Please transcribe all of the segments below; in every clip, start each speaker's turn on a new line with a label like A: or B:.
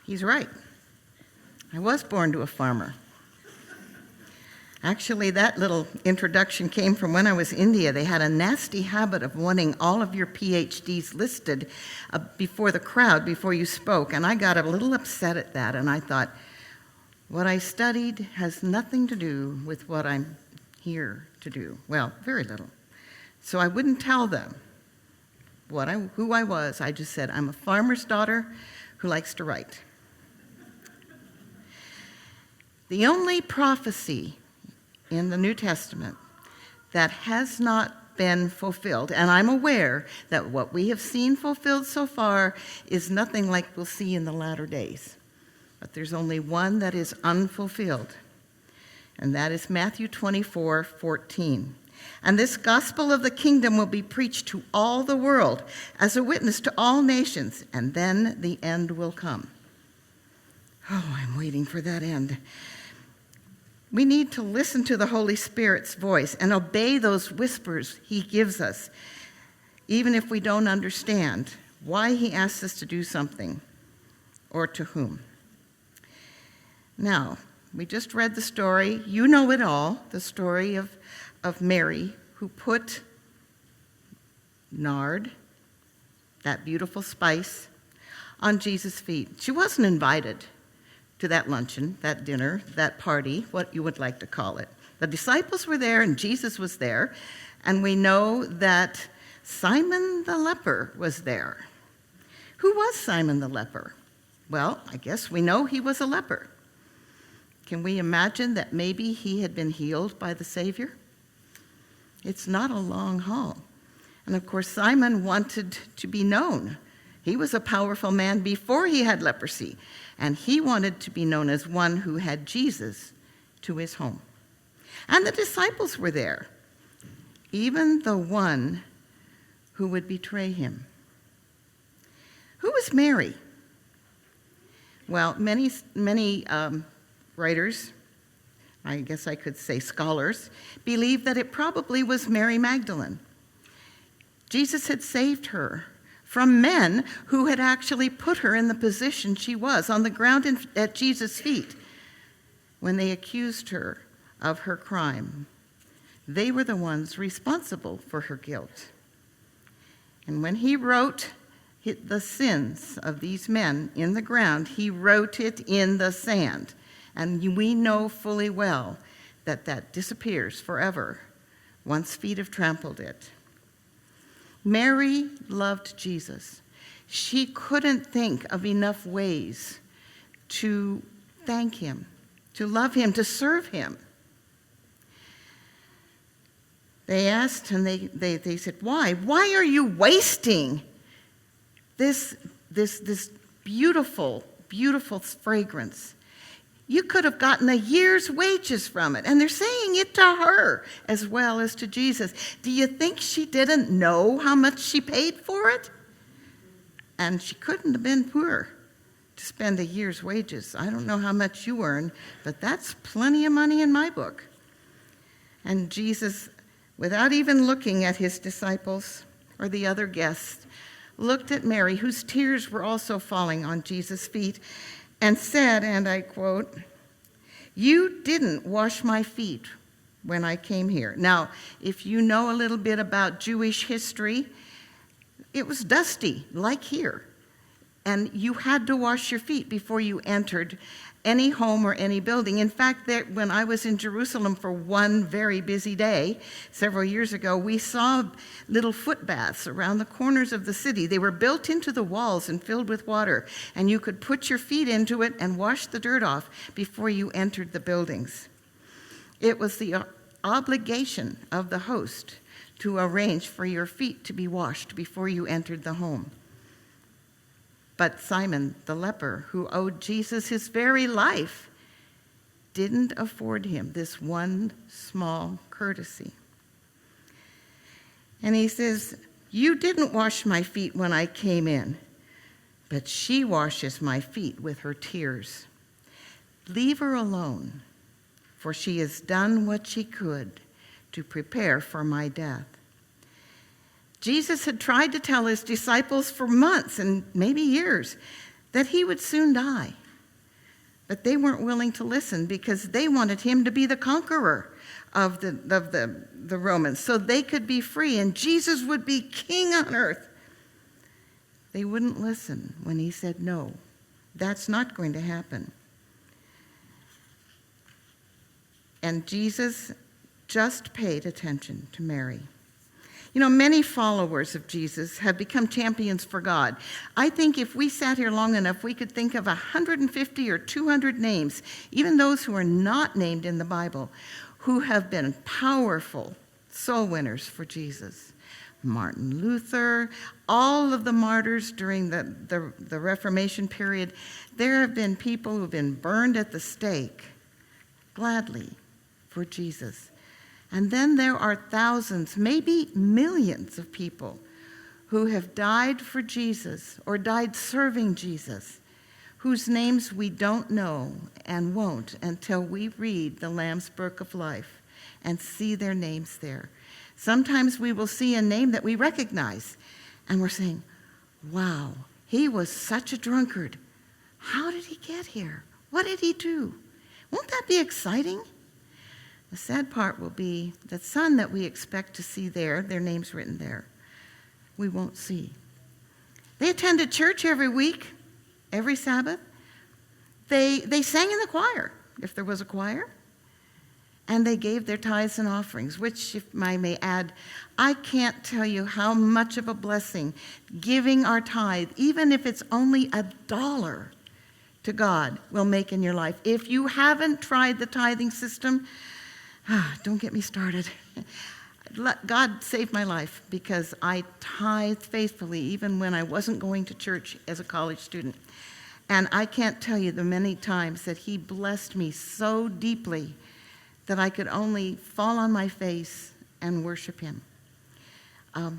A: He's right. I was born to a farmer. Actually, that little introduction came from when I was in India. They had a nasty habit of wanting all of your PhDs listed before the crowd, before you spoke, and I got a little upset at that, and I thought, what I studied has nothing to do with what I'm here to do. Well, very little. So I wouldn't tell them who I was. I just said, I'm a farmer's daughter who likes to write. The only prophecy in the New Testament that has not been fulfilled, and I'm aware that what we have seen fulfilled so far is nothing like we'll see in the latter days. But there's only one that is unfulfilled, and that is Matthew 24:14. And this gospel of the kingdom will be preached to all the world as a witness to all nations, and then the end will come. Oh, I'm waiting for that end. We need to listen to the Holy Spirit's voice and obey those whispers he gives us, even if we don't understand why he asks us to do something or to whom. Now, we just read the story. You know it all, the story of Mary, who put nard, that beautiful spice, on Jesus' feet. She wasn't invited to that luncheon, that dinner, that party, what you would like to call it. The disciples were there and Jesus was there, and we know that Simon the leper was there. Who was Simon the leper? Well, I guess we know he was a leper. Can we imagine that maybe he had been healed by the Savior? It's not a long haul. And of course, Simon wanted to be known. He was a powerful man before he had leprosy, and he wanted to be known as one who had Jesus to his home. And the disciples were there, even the one who would betray him. Who was Mary? Well, many writers, I guess I could say scholars, believe that it probably was Mary Magdalene. Jesus had saved her from men who had actually put her in the position she was, on the ground at Jesus' feet, when they accused her of her crime. They were the ones responsible for her guilt. And when he wrote the sins of these men in the ground, he wrote it in the sand. And we know fully well that that disappears forever once feet have trampled it. Mary loved Jesus. She couldn't think of enough ways to thank him, to love him, to serve him. They asked, and they said, why? Why are you wasting this beautiful, beautiful fragrance? You could have gotten a year's wages from it. And they're saying it to her as well as to Jesus. Do you think she didn't know how much she paid for it? And she couldn't have been poor to spend a year's wages. I don't know how much you earn, but that's plenty of money in my book. And Jesus, without even looking at his disciples or the other guests, looked at Mary, whose tears were also falling on Jesus' feet, and said, and I quote, "You didn't wash my feet when I came here." Now, if you know a little bit about Jewish history, it was dusty, like here. And you had to wash your feet before you entered any home or any building. In fact, when I was in Jerusalem for one very busy day several years ago, we saw little foot baths around the corners of the city. They were built into the walls and filled with water, and you could put your feet into it and wash the dirt off before you entered the buildings. It was the obligation of the host to arrange for your feet to be washed before you entered the home. But Simon the leper, who owed Jesus his very life, didn't afford him this one small courtesy. And he says, "You didn't wash my feet when I came in, but she washes my feet with her tears. Leave her alone, for she has done what she could to prepare for my death." Jesus had tried to tell his disciples for months and maybe years that he would soon die. But they weren't willing to listen because they wanted him to be the conqueror of the Romans so they could be free and Jesus would be king on earth. They wouldn't listen when he said, no, that's not going to happen. And Jesus just paid attention to Mary. You know, many followers of Jesus have become champions for God. I think if we sat here long enough, we could think of 150 or 200 names, even those who are not named in the Bible, who have been powerful soul winners for Jesus. Martin Luther, all of the martyrs during the Reformation period. There have been people who have been burned at the stake gladly for Jesus. And then there are thousands, maybe millions of people who have died for Jesus or died serving Jesus, whose names we don't know and won't until we read the Lamb's Book of Life and see their names there. Sometimes we will see a name that we recognize, and we're saying, wow, he was such a drunkard. How did he get here? What did he do? Won't that be exciting? The sad part will be that some that we expect to see there, their names written there, we won't see. They attended church every week, every Sabbath. They sang in the choir, if there was a choir. And they gave their tithes and offerings, which, if I may add, I can't tell you how much of a blessing giving our tithe, even if it's only $1 to God, will make in your life. If you haven't tried the tithing system, don't get me started. God saved my life because I tithed faithfully even when I wasn't going to church as a college student. And I can't tell you the many times that he blessed me so deeply that I could only fall on my face and worship him.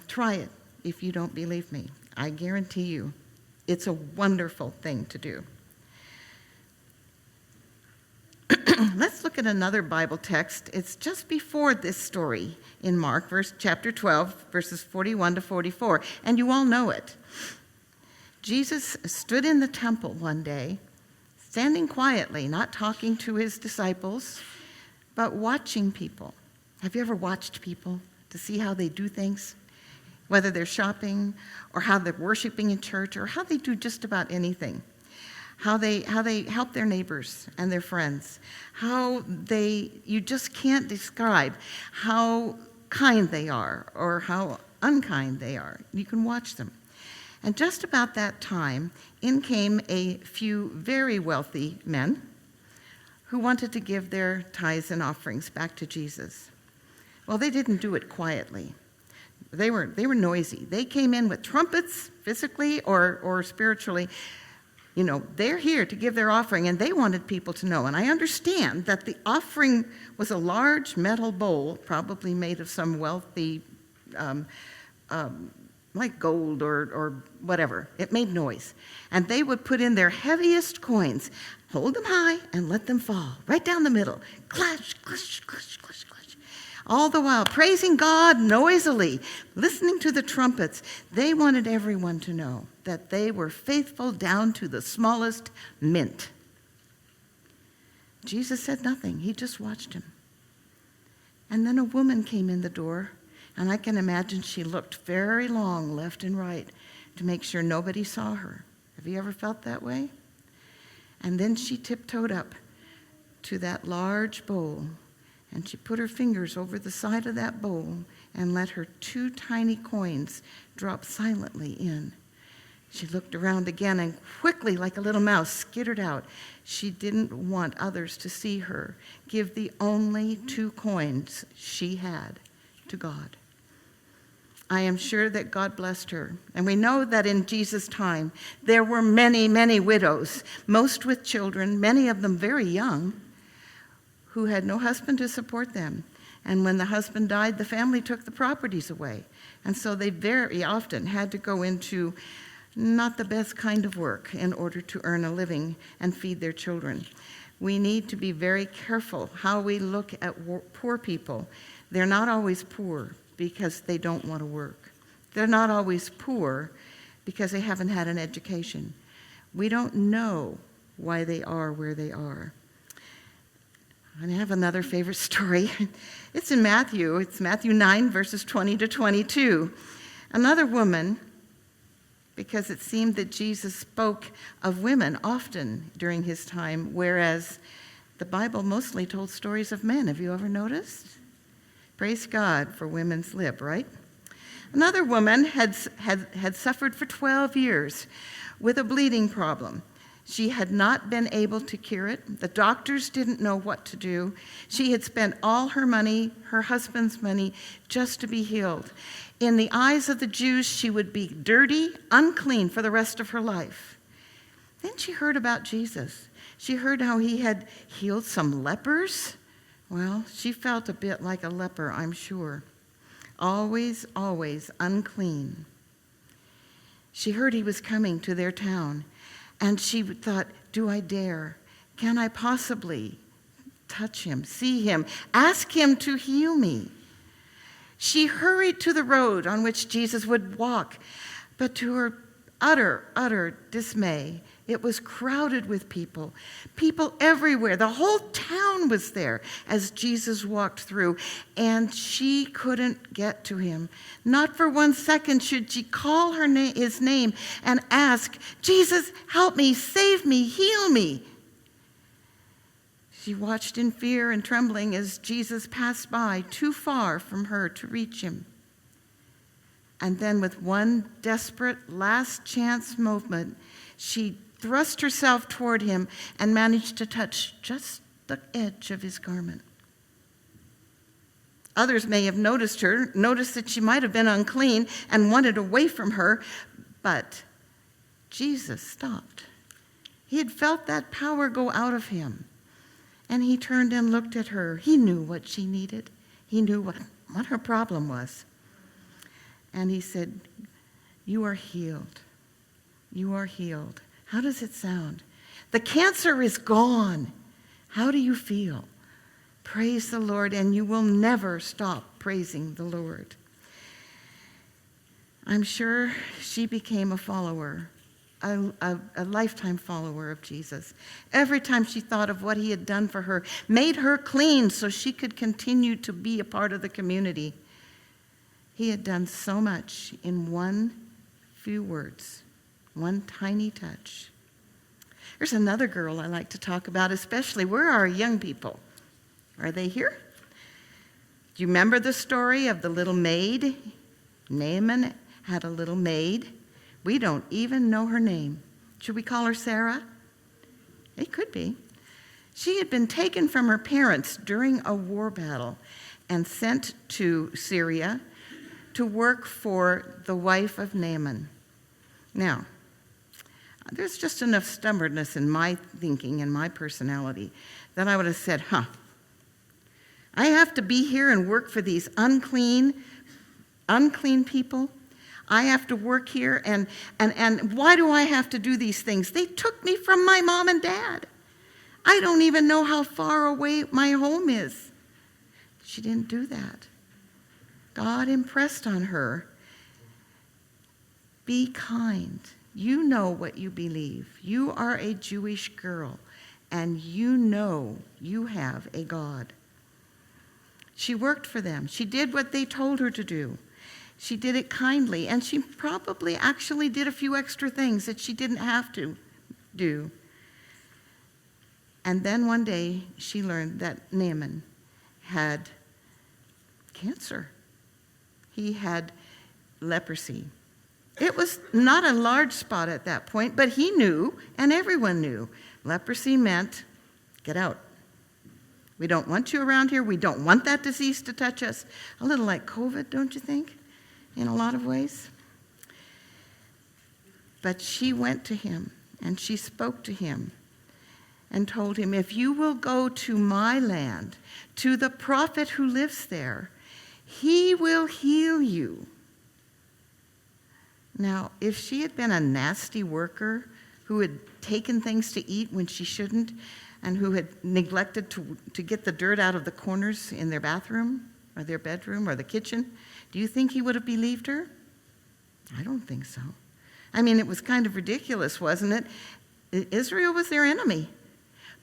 A: Try it if you don't believe me. I guarantee you it's a wonderful thing to do. Let's look at another Bible text. It's just before this story in Mark, chapter 12, verses 41 to 44, and you all know it. Jesus stood in the temple one day, standing quietly, not talking to his disciples, but watching people. Have you ever watched people to see how they do things? Whether they're shopping or how they're worshiping in church or how they do just about anything. How they help their neighbors and their friends. You just can't describe how kind they are or how unkind they are. You can watch them. And just about that time, in came a few very wealthy men who wanted to give their tithes and offerings back to Jesus. Well, they didn't do it quietly. They were noisy. They came in with trumpets, physically or spiritually. You know, they're here to give their offering, and they wanted people to know. And I understand that the offering was a large metal bowl, probably made of some wealthy, like gold or whatever. It made noise. And they would put in their heaviest coins, hold them high, and let them fall right down the middle. Clash, clash, clash, clash, clash. All the while praising God noisily, listening to the trumpets. They wanted everyone to know that they were faithful down to the smallest mint. Jesus said nothing. He just watched him. And then a woman came in the door, and I can imagine she looked very long left and right to make sure nobody saw her. Have you ever felt that way? And then she tiptoed up to that large bowl, and she put her fingers over the side of that bowl and let her 2 tiny coins drop silently in. She looked around again and quickly, like a little mouse, skittered out. She didn't want others to see her give the only 2 coins she had to God. I am sure that God blessed her. And we know that in Jesus' time, there were many, many widows, most with children, many of them very young, who had no husband to support them. And when the husband died, the family took the properties away. And so they very often had to go into not the best kind of work in order to earn a living and feed their children. We need to be very careful how we look at poor people. They're not always poor because they don't want to work. They're not always poor because they haven't had an education. We don't know why they are where they are. I have another favorite story. It's in Matthew. It's Matthew 9, verses 20 to 22. Another woman, because it seemed that Jesus spoke of women often during his time, whereas the Bible mostly told stories of men. Have you ever noticed? Praise God for women's lib, right? Another woman had suffered for 12 years with a bleeding problem. She had not been able to cure it. The doctors didn't know what to do. She had spent all her money, her husband's money, just to be healed. In the eyes of the Jews, she would be dirty, unclean for the rest of her life. Then she heard about Jesus. She heard how he had healed some lepers. Well, she felt a bit like a leper, I'm sure. Always, always unclean. She heard he was coming to their town. And she thought, do I dare? Can I possibly touch him, see him, ask him to heal me? She hurried to the road on which Jesus would walk, but to her utter dismay, it was crowded with people everywhere. The whole town was there as Jesus walked through, and she couldn't get to him. Not for 1 second should she call his name and ask, Jesus, help me, save me, heal me. She watched in fear and trembling as Jesus passed by, too far from her to reach him. And then with one desperate last chance movement, she thrust herself toward him and managed to touch just the edge of his garment. Others may have noticed that she might have been unclean and wanted away from her, but Jesus stopped. He had felt that power go out of him, and he turned and looked at her. He knew what she needed. He knew what her problem was. And he said, you are healed. You are healed. How does it sound? The cancer is gone. How do you feel? Praise the Lord, and you will never stop praising the Lord. I'm sure she became a follower, a lifetime follower of Jesus. Every time she thought of what he had done for her, made her clean so she could continue to be a part of the community. He had done so much in one few words, one tiny touch. There's another girl I like to talk about, especially. Where are our young people? Are they here? Do you remember the story of the little maid? Naaman had a little maid. We don't even know her name. Should we call her Sarah? It could be. She had been taken from her parents during a war battle and sent to Syria to work for the wife of Naaman. Now, there's just enough stubbornness in my thinking and my personality that I would have said, I have to be here and work for these unclean people. I have to work here, and why do I have to do these things? They took me from my mom and dad. I don't even know how far away my home is. She didn't do that. God impressed on her, be kind. You know what you believe. You are a Jewish girl, and you know you have a God. She worked for them. She did what they told her to do. She did it kindly, and she probably actually did a few extra things that she didn't have to do. And then one day, she learned that Naaman had cancer. He had leprosy. It was not a large spot at that point, but he knew, and everyone knew. Leprosy meant, get out. We don't want you around here. We don't want that disease to touch us. A little like COVID, don't you think? In a lot of ways. But she went to him, and she spoke to him, and told him, if you will go to my land, to the prophet who lives there, he will heal you. Now, if she had been a nasty worker who had taken things to eat when she shouldn't, and who had neglected to get the dirt out of the corners in their bathroom or their bedroom or the kitchen, do you think he would have believed her? I don't think so. I mean, it was kind of ridiculous, wasn't it? Israel was their enemy.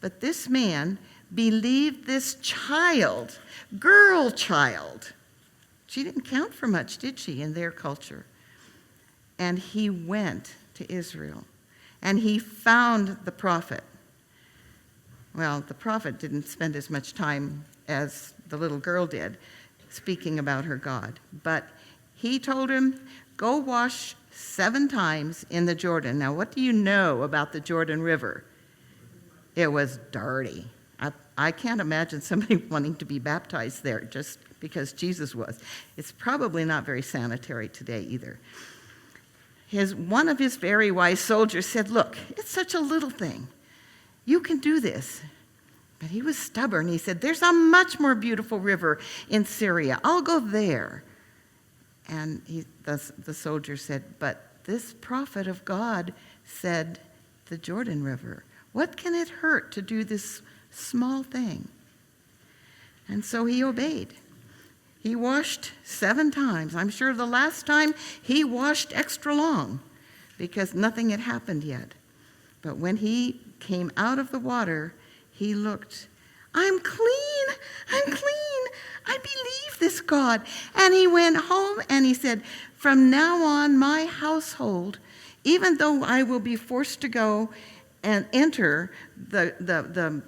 A: But this man believed this child, girl child. She didn't count for much, did she, in their culture? And he went to Israel, and he found the prophet. Well, the prophet didn't spend as much time as the little girl did speaking about her God. But he told him, go wash 7 times in the Jordan. Now, what do you know about the Jordan River? It was dirty. I can't imagine somebody wanting to be baptized there just because Jesus was. It's probably not very sanitary today either. One of his very wise soldiers said, look, it's such a little thing. You can do this. But he was stubborn. He said, there's a much more beautiful river in Syria. I'll go there. And the soldier said, but this prophet of God said the Jordan River. What can it hurt to do this small thing? And so he obeyed. He washed 7 times. I'm sure the last time he washed extra long because nothing had happened yet. But when he came out of the water, he looked, I'm clean, I'm clean. I believe this God. And he went home and he said, from now on, my household, even though I will be forced to go and enter the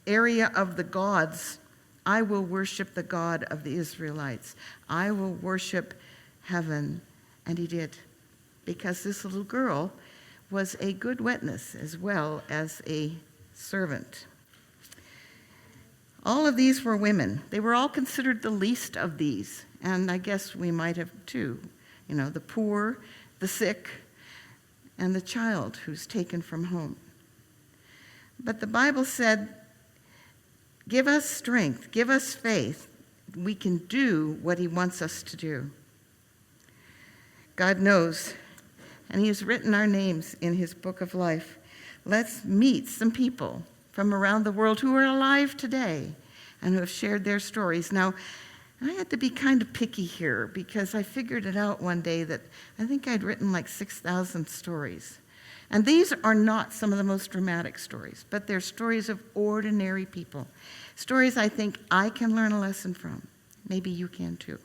A: area of the gods, I will worship the God of the Israelites. I will worship heaven. And he did, because this little girl was a good witness as well as a servant. All of these were women. They were all considered the least of these. And I guess we might have too. You know, the poor, the sick, and the child who's taken from home. But the Bible said, give us strength, give us faith. We can do what he wants us to do. God knows, and he has written our names in his book of life. Let's meet some people from around the world who are alive today and who have shared their stories. Now, I had to be kind of picky here because I figured it out one day that I think I'd written like 6,000 stories. And these are not some of the most dramatic stories, but they're stories of ordinary people. Stories I think I can learn a lesson from. Maybe you can too.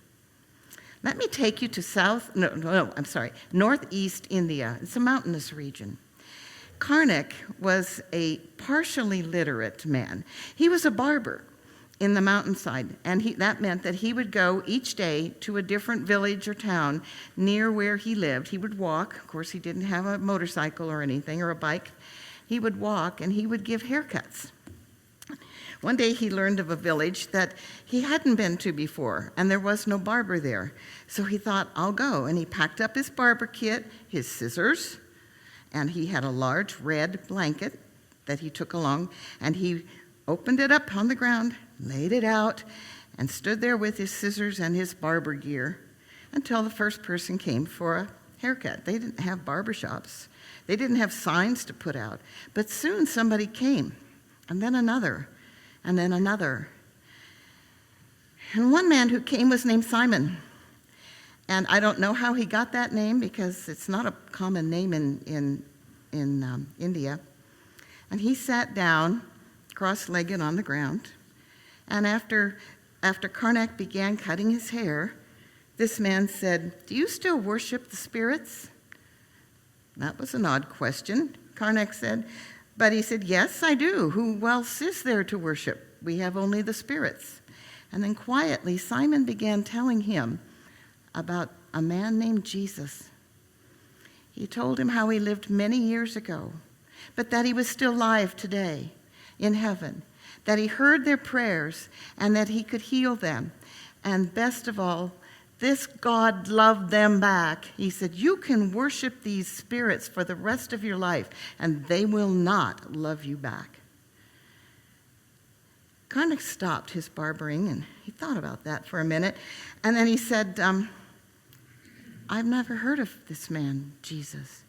A: Let me take you to northeast India. It's a mountainous region. Karnak was a partially literate man. He was a barber in the mountainside, and that meant that he would go each day to a different village or town near where he lived. He would walk. Of course, he didn't have a motorcycle or anything or a bike. He would walk, and he would give haircuts. One day he learned of a village that he hadn't been to before, and there was no barber there. So he thought, I'll go. And he packed up his barber kit, his scissors, and he had a large red blanket that he took along, and he opened it up on the ground, laid it out, and stood there with his scissors and his barber gear until the first person came for a haircut. They didn't have barbershops. They didn't have signs to put out. But soon somebody came, and then another, and then another. And one man who came was named Simon. And I don't know how he got that name because it's not a common name in India. And he sat down, cross-legged on the ground. And after Karnak began cutting his hair, this man said, do you still worship the spirits? That was an odd question, Karnak said. But he said, yes, I do. Who else is there to worship? We have only the spirits. And then quietly, Simon began telling him about a man named Jesus. He told him how he lived many years ago, but that he was still alive today in heaven, that he heard their prayers and that he could heal them. And best of all, this God loved them back. He said, you can worship these spirits for the rest of your life, and they will not love you back. Karnak stopped his barbering, and he thought about that for a minute. And then he said, I've never heard of this man, Jesus.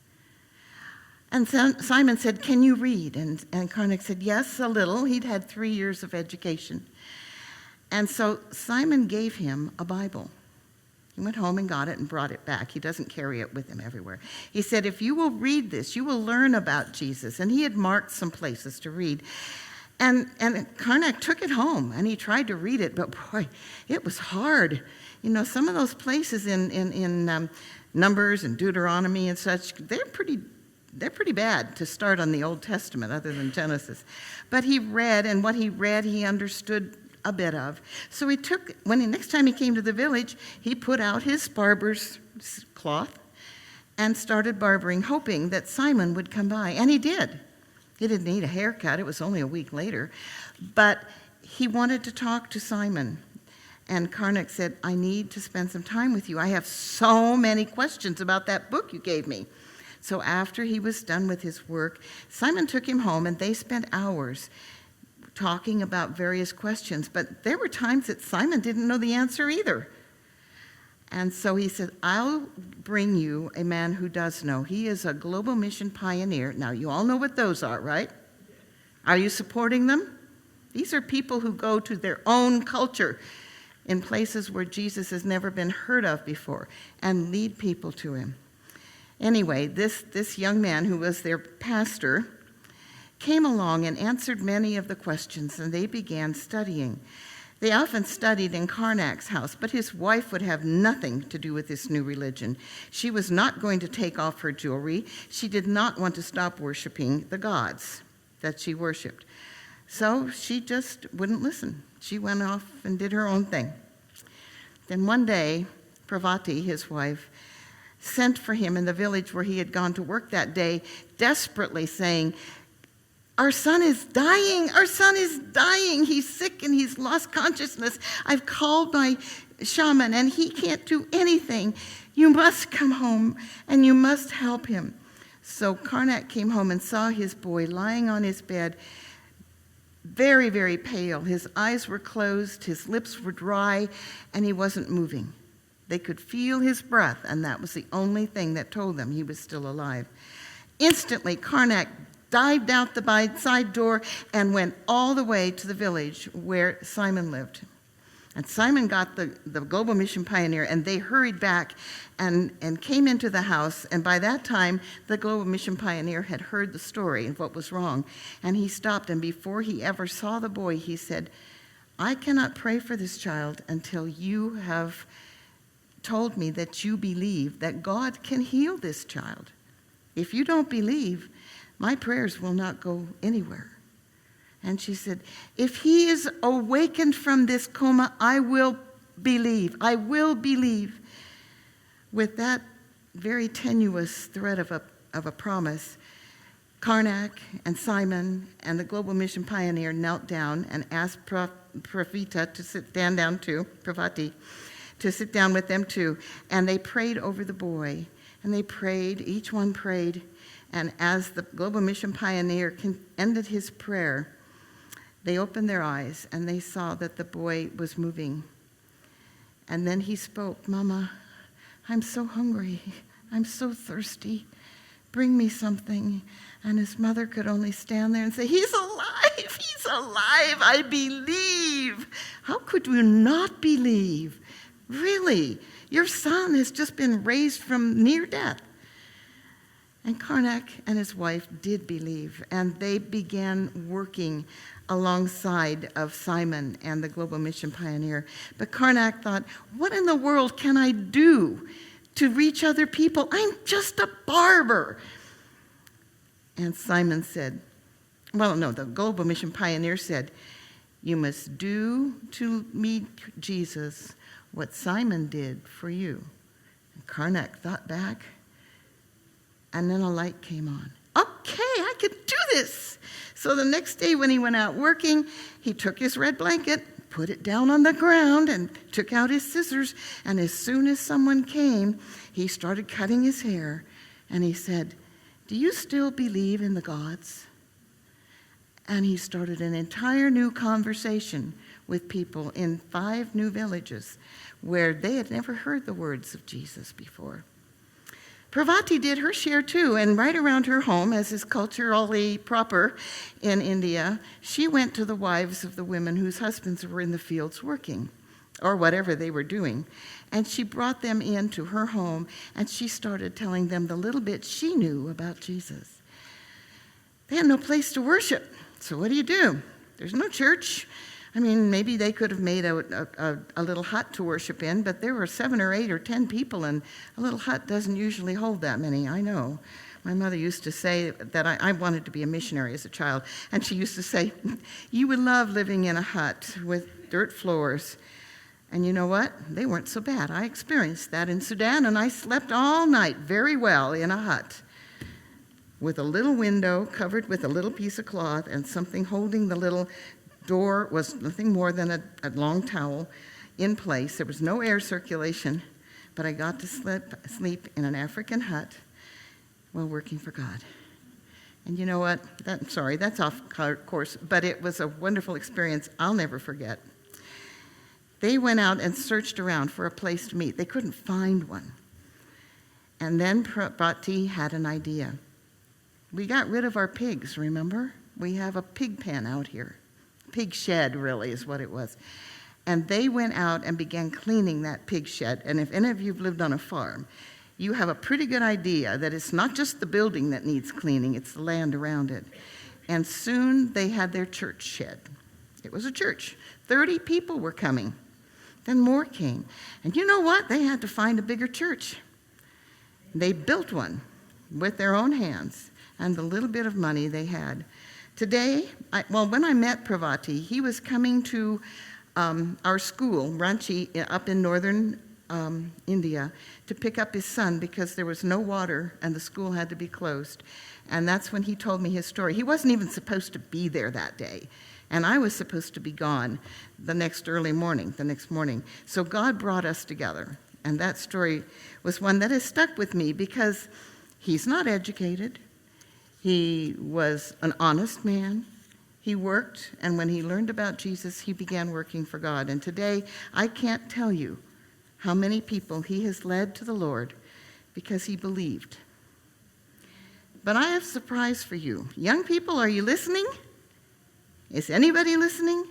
A: And Simon said, can you read? And Karnak said, yes, a little. He'd had 3 years of education. And so Simon gave him a Bible. He went home and got it and brought it back. He doesn't carry it with him everywhere. He said, if you will read this, you will learn about Jesus. And he had marked some places to read. And Karnak took it home, and he tried to read it, but boy, it was hard. You know, some of those places in Numbers and Deuteronomy and such, they're pretty bad to start on the Old Testament, other than Genesis. But he read, and what he read, he understood a bit of. So next time he came to the village, he put out his barber's cloth and started barbering, hoping that Simon would come by. And he did. He didn't need a haircut. It was only a week later. But he wanted to talk to Simon. And Karnak said, I need to spend some time with you. I have so many questions about that book you gave me. So after he was done with his work, Simon took him home, and they spent hours talking about various questions. But there were times that Simon didn't know the answer either. And so he said, I'll bring you a man who does know. He is a global mission pioneer. Now, you all know what those are, right? Are you supporting them? These are people who go to their own culture in places where Jesus has never been heard of before and lead people to him. Anyway, this young man who was their pastor came along and answered many of the questions, and they began studying. They often studied in Karnak's house, but his wife would have nothing to do with this new religion. She was not going to take off her jewelry. She did not want to stop worshiping the gods that she worshiped. So she just wouldn't listen. She went off and did her own thing. Then one day, Parvati, his wife, sent for him in the village where he had gone to work that day, desperately saying, our son is dying. Our son is dying. He's sick and he's lost consciousness. I've called my shaman and he can't do anything. You must come home and you must help him. So Karnak came home and saw his boy lying on his bed, very, very pale. His eyes were closed, his lips were dry, and he wasn't moving. They could feel his breath, and that was the only thing that told them he was still alive. Instantly, Karnak dived out the side door and went all the way to the village where Simon lived. And Simon got the Global Mission Pioneer, and they hurried back and came into the house. And by that time, the Global Mission Pioneer had heard the story of what was wrong. And he stopped, and before he ever saw the boy, he said, I cannot pray for this child until you have told me that you believe that God can heal this child. If you don't believe, my prayers will not go anywhere. And she said, if he is awakened from this coma, I will believe. I will believe. With that very tenuous thread of a promise, Karnak and Simon and the Global Mission Pioneer knelt down and asked Parvati to sit down with them too. And they prayed over the boy. And they prayed, each one prayed. And as the Global Mission Pioneer ended his prayer, they opened their eyes and they saw that the boy was moving. And then he spoke, Mama, I'm so hungry. I'm so thirsty. Bring me something. And his mother could only stand there and say, he's alive. He's alive. I believe. How could you not believe? Really? Your son has just been raised from near death. And Karnak and his wife did believe, and they began working alongside of Simon and the Global Mission Pioneer. But Karnak thought, what in the world can I do to reach other people? I'm just a barber. And Simon said, the Global Mission Pioneer said, you must do to meet Jesus what Simon did for you. And Karnak thought back. And then a light came on. Okay, I could do this. So the next day when he went out working, he took his red blanket, put it down on the ground, and took out his scissors. And as soon as someone came, he started cutting his hair. And he said, do you still believe in the gods? And he started an entire new conversation with people in 5 new villages where they had never heard the words of Jesus before. Parvati did her share too, and right around her home, as is culturally proper in India, she went to the wives of the women whose husbands were in the fields working. or whatever they were doing. And she brought them into her home, and she started telling them the little bit she knew about Jesus. They had no place to worship, so what do? There's no church. I mean, maybe they could have made a little hut to worship in, but there were 7 or 8 or 10 people, and a little hut doesn't usually hold that many, I know. My mother used to say that I wanted to be a missionary as a child, and she used to say, you would love living in a hut with dirt floors. And you know what? They weren't so bad. I experienced that in Sudan, and I slept all night very well in a hut with a little window covered with a little piece of cloth, and something holding the little door was nothing more than a long towel in place. There was no air circulation, but I got to sleep in an African hut while working for God. And you know what? That's off course, but it was a wonderful experience I'll never forget. They went out and searched around for a place to meet. They couldn't find one. And then Prabhati had an idea. We got rid of our pigs, remember? We have a pig pen out here. Pig shed, really, is what it was. And they went out and began cleaning that pig shed. And if any of you have lived on a farm, you have a pretty good idea that it's not just the building that needs cleaning, it's the land around it. And soon they had their church shed. It was a church. 30 people were coming. Then more came. And you know what? They had to find a bigger church. They built one with their own hands and the little bit of money they had. Today, when I met Pravati, he was coming to our school, Ranchi, up in northern India, to pick up his son because there was no water and the school had to be closed. And that's when he told me his story. He wasn't even supposed to be there that day. And I was supposed to be gone the next morning. So God brought us together. And that story was one that has stuck with me because he's not educated. He was an honest man. He worked, and when he learned about Jesus, he began working for God. And today, I can't tell you how many people he has led to the Lord because he believed. But I have a surprise for you. Young people, are you listening? Is anybody listening?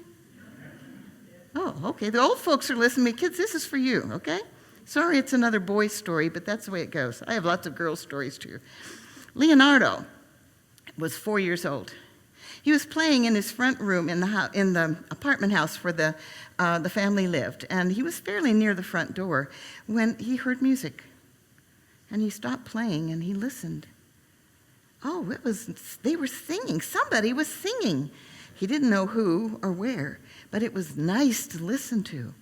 A: Oh, okay. The old folks are listening. Kids, this is for you, okay? Sorry it's another boy story, but that's the way it goes. I have lots of girl stories too. Leonardo was 4 years old. He was playing in his front room in the apartment house where the family lived, and he was fairly near the front door when he heard music. And he stopped playing and he listened. Oh, they were singing. Somebody was singing. He didn't know who or where, but it was nice to listen to.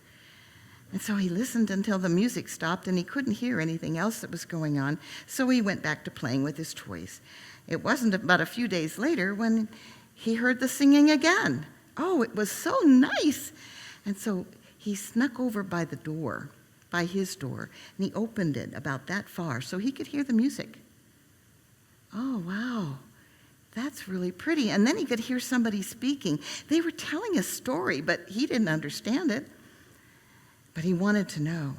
A: And so he listened until the music stopped and he couldn't hear anything else that was going on, so he went back to playing with his toys. It wasn't about a few days later when he heard the singing again. Oh, it was so nice. And so he snuck over by his door, and he opened it about that far so he could hear the music. Oh, wow. That's really pretty. And then he could hear somebody speaking. They were telling a story, but he didn't understand it. But he wanted to know.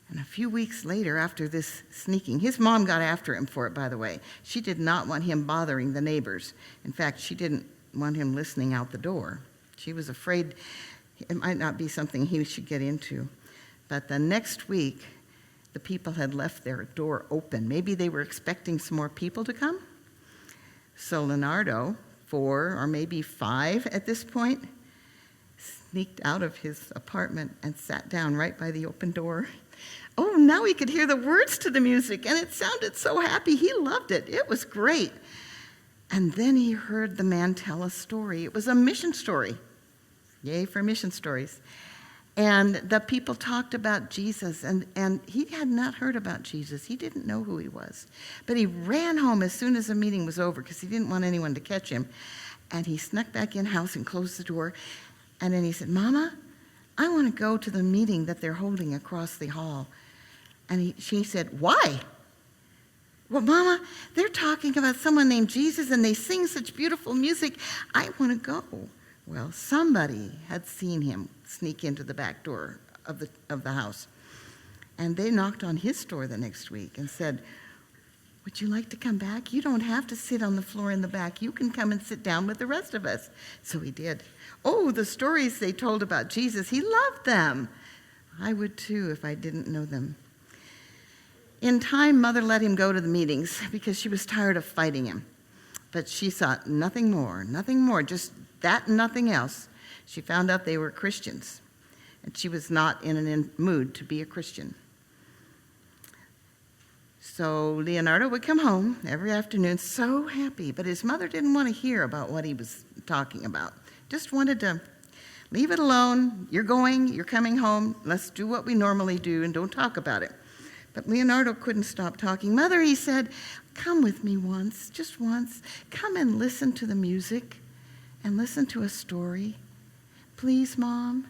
A: And a few weeks later, after this sneaking, his mom got after him for it, by the way. She did not want him bothering the neighbors. In fact, she didn't want him listening out the door. She was afraid it might not be something he should get into. But the next week, the people had left their door open. Maybe they were expecting some more people to come. So Leonardo, 4 or maybe 5 at this point, sneaked out of his apartment and sat down right by the open door. Oh, now he could hear the words to the music, and it sounded so happy. He loved it. It was great. And then he heard the man tell a story. It was a mission story. Yay for mission stories. And the people talked about Jesus, and he had not heard about Jesus. He didn't know who he was. But he ran home as soon as the meeting was over because he didn't want anyone to catch him. And he snuck back in house and closed the door. And then he said, Mama, I want to go to the meeting that they're holding across the hall. And she said, why? Well, Mama, they're talking about someone named Jesus, and they sing such beautiful music. I want to go. Well, somebody had seen him sneak into the back door of the house. And they knocked on his door the next week and said, would you like to come back? You don't have to sit on the floor in the back. You can come and sit down with the rest of us. So he did. Oh, the stories they told about Jesus, he loved them. I would too if I didn't know them. In time, Mother let him go to the meetings because she was tired of fighting him. But she thought nothing more, just that and nothing else. She found out they were Christians, and she was not in a mood to be a Christian. So Leonardo would come home every afternoon so happy, but his mother didn't want to hear about what he was talking about. Just wanted to leave it alone. You're coming home. Let's do what we normally do and don't talk about it. But Leonardo couldn't stop talking. Mother, he said, come with me once, just once. Come and listen to the music and listen to a story. Please, Mom.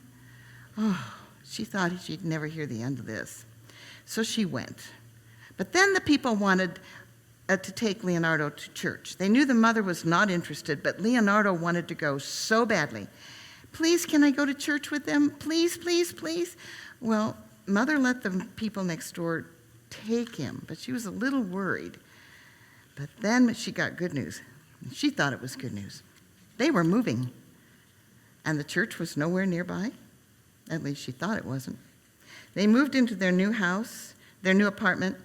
A: Oh, she thought she'd never hear the end of this. So she went. But then the people wanted to take Leonardo to church. They knew the mother was not interested, but Leonardo wanted to go so badly. Please, can I go to church with them? Please, please, please. Well, Mother let the people next door take him, but she was a little worried. But then she got good news. She thought it was good news. They were moving, and the church was nowhere nearby. At least she thought it wasn't. They moved into their new house, their new apartment,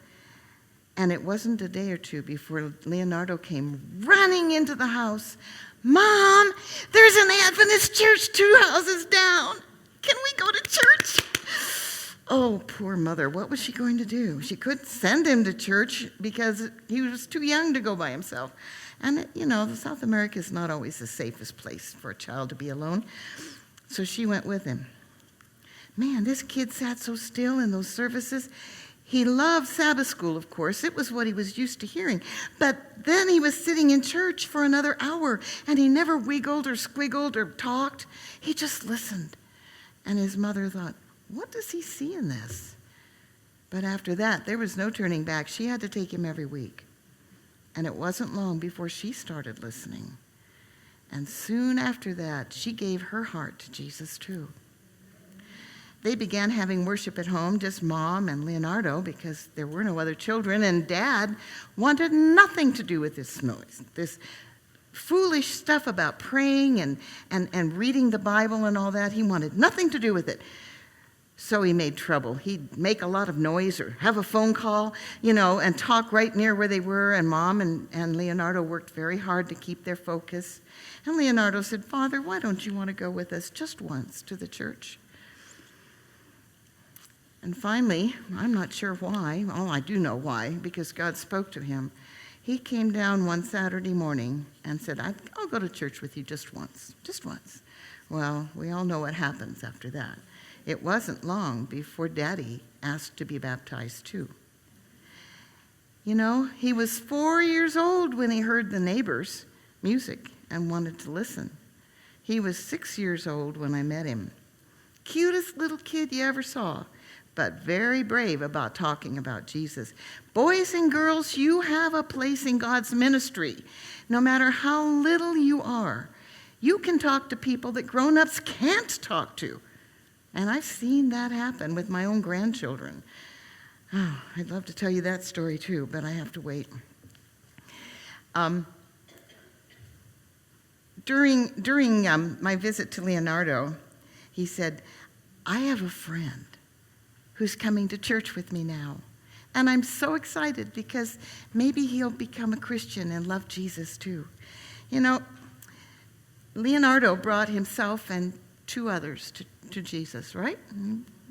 A: and it wasn't a day or two before Leonardo came running into the house. Mom, there's an Adventist church 2 houses down. Can we go to church? Oh, poor Mother. What was she going to do? She couldn't send him to church because he was too young to go by himself. And, South America is not always the safest place for a child to be alone. So she went with him. Man, this kid sat so still in those services. He loved Sabbath school, of course. It was what he was used to hearing. But then he was sitting in church for another hour, and he never wiggled or squiggled or talked. He just listened. And his mother thought, what does he see in this? But after that, there was no turning back. She had to take him every week. And it wasn't long before she started listening. And soon after that, she gave her heart to Jesus too. They began having worship at home, just Mom and Leonardo, because there were no other children, and Dad wanted nothing to do with this noise, this foolish stuff about praying and reading the Bible and all that. He wanted nothing to do with it. So he made trouble. He'd make a lot of noise or have a phone call, and talk right near where they were, and Mom and Leonardo worked very hard to keep their focus. And Leonardo said, Father, why don't you want to go with us just once to the church? And finally, I'm not sure why. Oh, I do know why, because God spoke to him. He came down one Saturday morning and said, I'll go to church with you just once. Well, we all know what happens after that. It wasn't long before Daddy asked to be baptized too. He was 4 years old when he heard the neighbors' music and wanted to listen. He was 6 years old when I met him. Cutest little kid you ever saw, but very brave about talking about Jesus. Boys and girls, you have a place in God's ministry. No matter how little you are, you can talk to people that grown-ups can't talk to. And I've seen that happen with my own grandchildren. Oh, I'd love to tell you that story too, but I have to wait. During my visit to Leonardo, he said, I have a friend who's coming to church with me now. And I'm so excited because maybe he'll become a Christian and love Jesus too. Leonardo brought himself and 2 others to Jesus, right?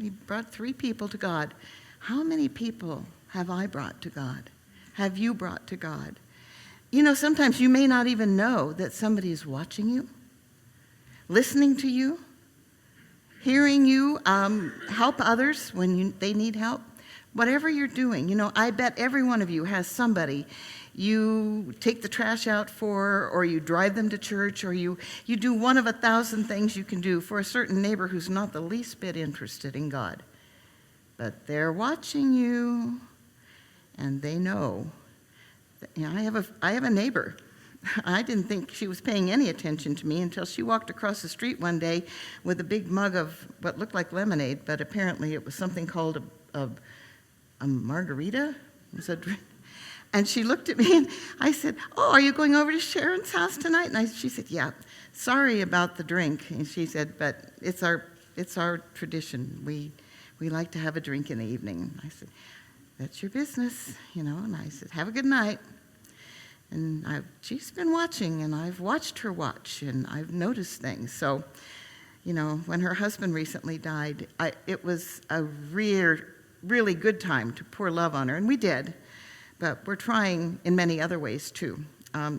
A: He brought 3 people to God. How many people have I brought to God? Have you brought to God? Sometimes you may not even know that somebody's watching you, listening to you, hearing you help others when they need help. Whatever you're doing, I bet every one of you has somebody you take the trash out for, or you drive them to church, or you do one of 1,000 things you can do for a certain neighbor who's not the least bit interested in God. But they're watching you, and they know. I have a neighbor. I didn't think she was paying any attention to me until she walked across the street one day with a big mug of what looked like lemonade, but apparently it was something called a margarita. It was a drink. And she looked at me, and I said, oh, are you going over to Sharon's house tonight? And she said, yeah, sorry about the drink. And she said, but it's our tradition. We we like to have a drink in the evening. I said, that's your business, and I said, have a good night. And she's been watching, and I've watched her watch, and I've noticed things. So, when her husband recently died, it was a really good time to pour love on her, and we did. But we're trying in many other ways, too.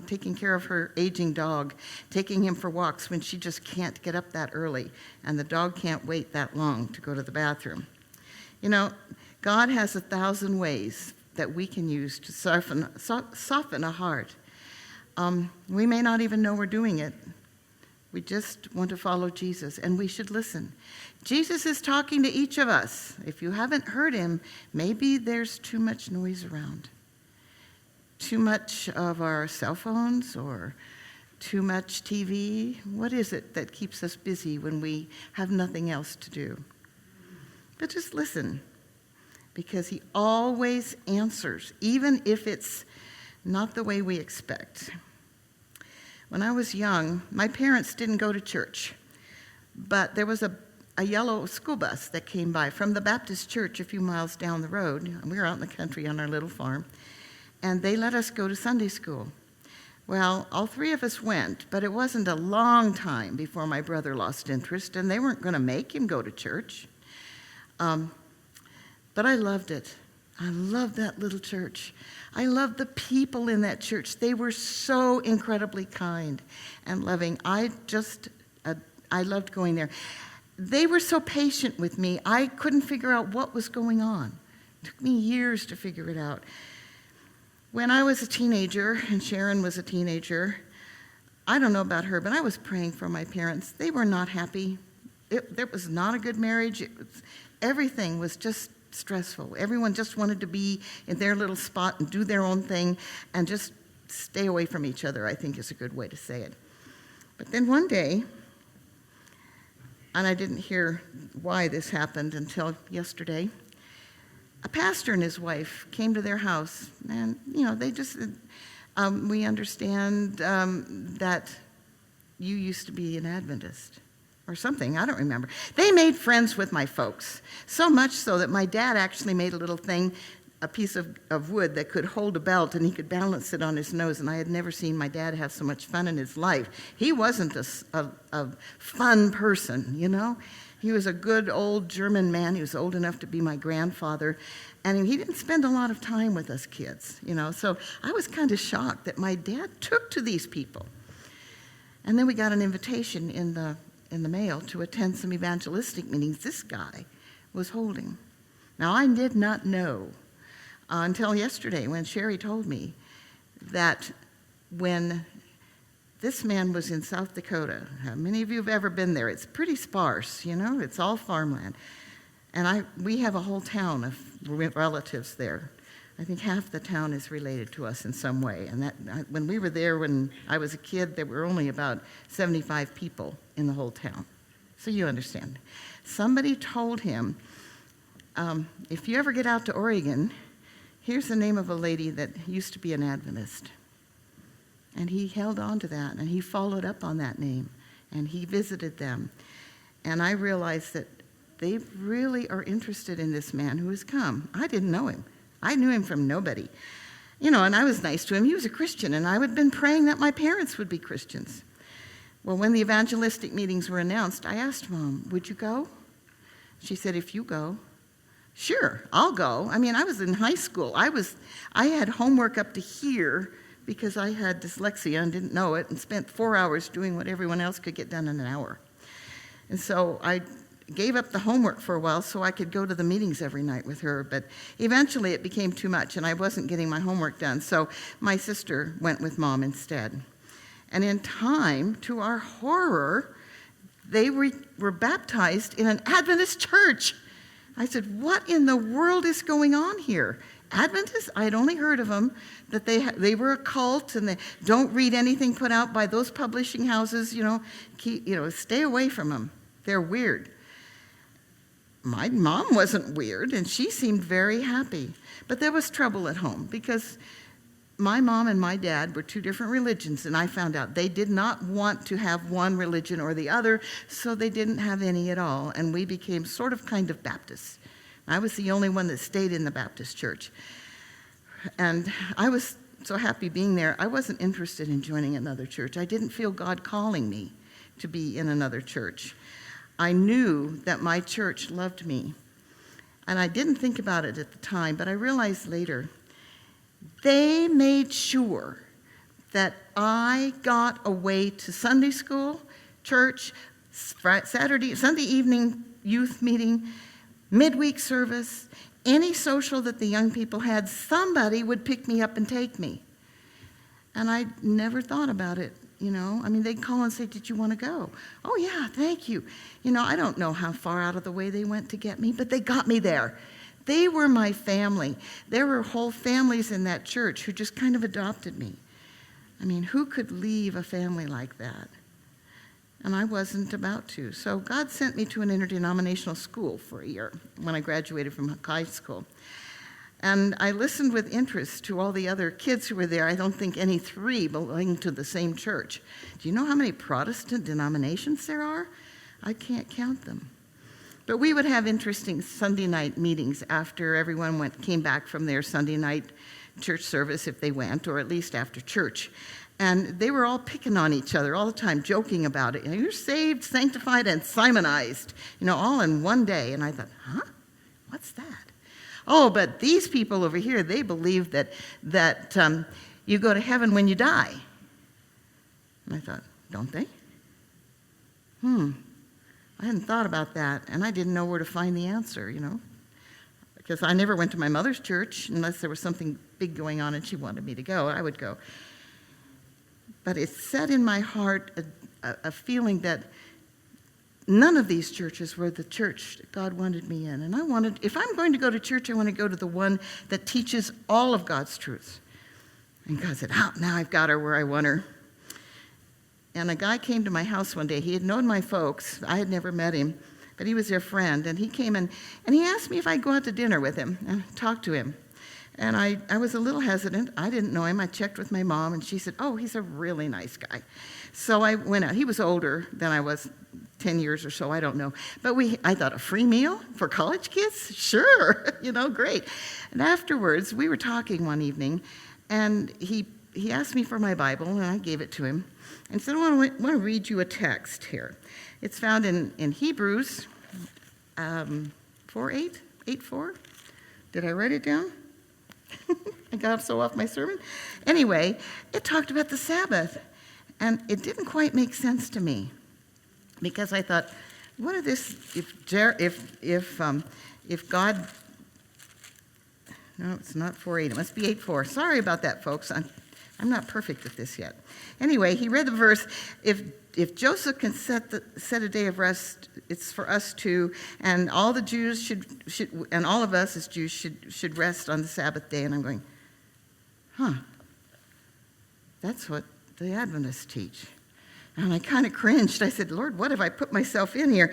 A: Taking care of her aging dog, taking him for walks when she just can't get up that early, and the dog can't wait that long to go to the bathroom. God has 1,000 ways that we can use to soften a heart. We may not even know we're doing it. We just want to follow Jesus, and we should listen. Jesus is talking to each of us. If you haven't heard him, maybe there's too much noise around. Too much of our cell phones or too much TV. What is it that keeps us busy when we have nothing else to do? But just listen, because he always answers, even if it's not the way we expect. When I was young, my parents didn't go to church, but there was a yellow school bus that came by from the Baptist church a few miles down the road. We were out in the country on our little farm, and they let us go to Sunday school. Well, all three of us went, but it wasn't a long time before my brother lost interest, and they weren't going to make him go to church. But I loved it. I loved that little church. I loved the people in that church. They were so incredibly kind and loving. I loved going there. They were so patient with me. I couldn't figure out what was going on. It took me years to figure it out. When I was a teenager, and Sharon was a teenager, I don't know about her, but I was praying for my parents. They were not happy. It was not a good marriage. Everything was just stressful. Everyone just wanted to be in their little spot and do their own thing and just stay away from each other, I think is a good way to say it. But then one day, and I didn't hear why this happened until yesterday, a pastor and his wife came to their house, and, they just said, we understand that you used to be an Adventist. Or something, I don't remember. They made friends with my folks, so much so that my dad actually made a little thing, a piece of wood that could hold a belt, and he could balance it on his nose, and I had never seen my dad have so much fun in his life. He wasn't a fun person, He was a good old German man. He was old enough to be my grandfather, and he didn't spend a lot of time with us kids, So I was kind of shocked that my dad took to these people. And then we got an invitation in the mail to attend some evangelistic meetings this guy was holding. Now, I did not know until yesterday when Sherry told me that when this man was in South Dakota, how many of you have ever been there? It's pretty sparse, it's all farmland. And we have a whole town of relatives there. I think half the town is related to us in some way. And when we were there when I was a kid, there were only about 75 people in the whole town. So you understand. Somebody told him, if you ever get out to Oregon, here's the name of a lady that used to be an Adventist. And he held on to that, and he followed up on that name, and he visited them. And I realized that they really are interested in this man who has come. I didn't know him. I knew him from nobody. And I was nice to him. He was a Christian, and I had been praying that my parents would be Christians. Well, when the evangelistic meetings were announced, I asked Mom, would you go? She said, if you go. Sure, I'll go. I was in high school. I had homework up to here because I had dyslexia and didn't know it and spent 4 hours doing what everyone else could get done in an hour. And so I gave up the homework for a while so I could go to the meetings every night with her, but eventually it became too much and I wasn't getting my homework done, so my sister went with Mom instead. And in time, to our horror, they were baptized in an Adventist church. I said, what in the world is going on here? Adventists? I had only heard of them, that they were a cult and they don't read anything put out by those publishing houses, stay away from them. They're weird. My mom wasn't weird, and she seemed very happy. But there was trouble at home because my mom and my dad were two different religions, and I found out they did not want to have one religion or the other, so they didn't have any at all, and we became sort of kind of Baptists. I was the only one that stayed in the Baptist church. And I was so happy being there. I wasn't interested in joining another church. I didn't feel God calling me to be in another church. I knew that my church loved me. And I didn't think about it at the time, but I realized later, they made sure that I got away to Sunday school, church, Sunday evening youth meeting, midweek service, any social that the young people had, somebody would pick me up and take me. And I never thought about it, I mean, they'd call and say, "Did you want to go?" "Oh, yeah, thank you." I don't know how far out of the way they went to get me, but they got me there. They were my family. There were whole families in that church who just kind of adopted me. I mean, who could leave a family like that? And I wasn't about to. So God sent me to an interdenominational school for a year when I graduated from high school. And I listened with interest to all the other kids who were there. I don't think any three belonged to the same church. Do you know how many Protestant denominations there are? I can't count them. But we would have interesting Sunday night meetings after everyone came back from their Sunday night church service, if they went, or at least after church. And they were all picking on each other all the time, joking about it. You're saved, sanctified, and Simonized, all in one day. And I thought, huh? What's that? Oh, but these people over here, they believe that you go to heaven when you die. And I thought, don't they? I hadn't thought about that, and I didn't know where to find the answer, because I never went to my mother's church unless there was something big going on and she wanted me to go. I would go. But it set in my heart a feeling that none of these churches were the church that God wanted me in. And if I'm going to go to church, I want to go to the one that teaches all of God's truths. And God said, now I've got her where I want her. And a guy came to my house one day. He had known my folks. I had never met him, but he was their friend. And he came in, and he asked me if I'd go out to dinner with him and talk to him. And I was a little hesitant. I didn't know him. I checked with my mom, and she said, "Oh, he's a really nice guy." So I went out. He was older than I was, 10 years or so, I don't know. But I thought, a free meal for college kids? Sure, great. And afterwards, we were talking one evening, and he asked me for my Bible, and I gave it to him. And said, I want to read you a text here. It's found in Hebrews 4:8. Did I write it down? I got so off my sermon. Anyway, it talked about the Sabbath, and it didn't quite make sense to me, because I thought, what if God? No, it's not 4:8. It must be 8:4. Sorry about that, folks. I'm not perfect at this yet. Anyway, he read the verse, if Joseph can set a day of rest, it's for us too, and all the Jews should and all of us as Jews should rest on the Sabbath day. And I'm going, that's what the Adventists teach. And I kind of cringed. I said, Lord, what have I put myself in here?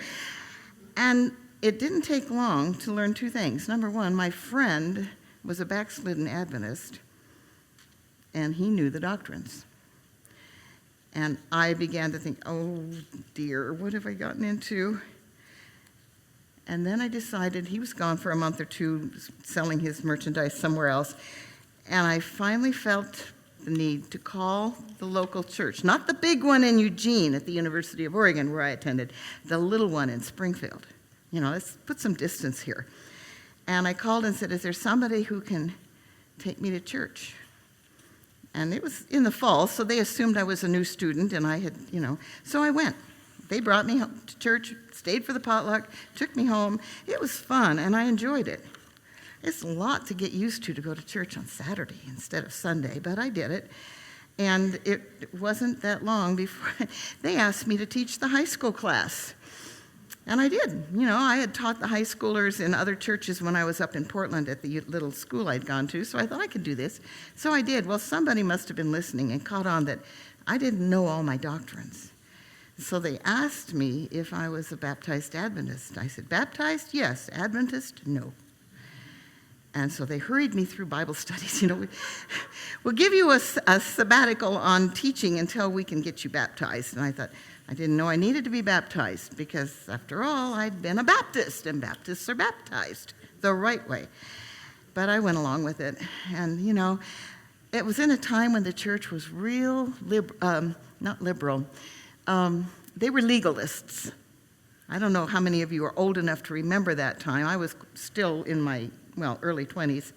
A: And it didn't take long to learn two things. Number one, my friend was a backslidden Adventist, and he knew the doctrines. And I began to think, oh dear, what have I gotten into? And then I decided, he was gone for a month or two selling his merchandise somewhere else, and I finally felt the need to call the local church, not the big one in Eugene at the University of Oregon where I attended, the little one in Springfield. Let's put some distance here. And I called and said, is there somebody who can take me to church? And it was in the fall, so they assumed I was a new student, and I had, so I went. They brought me home to church, stayed for the potluck, took me home. It was fun, and I enjoyed it. It's a lot to get used to go to church on Saturday instead of Sunday, but I did it. And it wasn't that long before they asked me to teach the high school class. And I did. I had taught the high schoolers in other churches when I was up in Portland at the little school I'd gone to, so I thought I could do this. So I did. Well, somebody must have been listening and caught on that I didn't know all my doctrines. So they asked me if I was a baptized Adventist. I said, baptized? Yes. Adventist? No. And so they hurried me through Bible studies. We'll give you a sabbatical on teaching until we can get you baptized. And I thought, I didn't know I needed to be baptized because, after all, I'd been a Baptist, and Baptists are baptized the right way. But I went along with it. And, it was in a time when the church was real, not liberal. They were legalists. I don't know how many of you are old enough to remember that time. I was still in my, early 20s.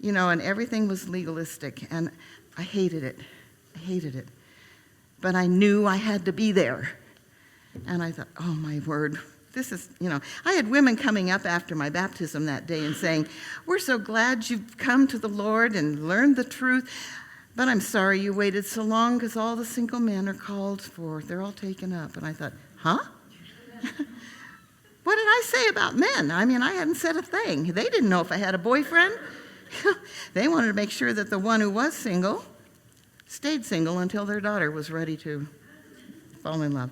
A: And everything was legalistic, and I hated it. I hated it. But I knew I had to be there. And I thought, oh, my word, this is, I had women coming up after my baptism that day and saying, we're so glad you've come to the Lord and learned the truth, but I'm sorry you waited so long because all the single men are called for. They're all taken up. And I thought, huh? What did I say about men? I hadn't said a thing. They didn't know if I had a boyfriend. They wanted to make sure that the one who was single stayed single until their daughter was ready to fall in love.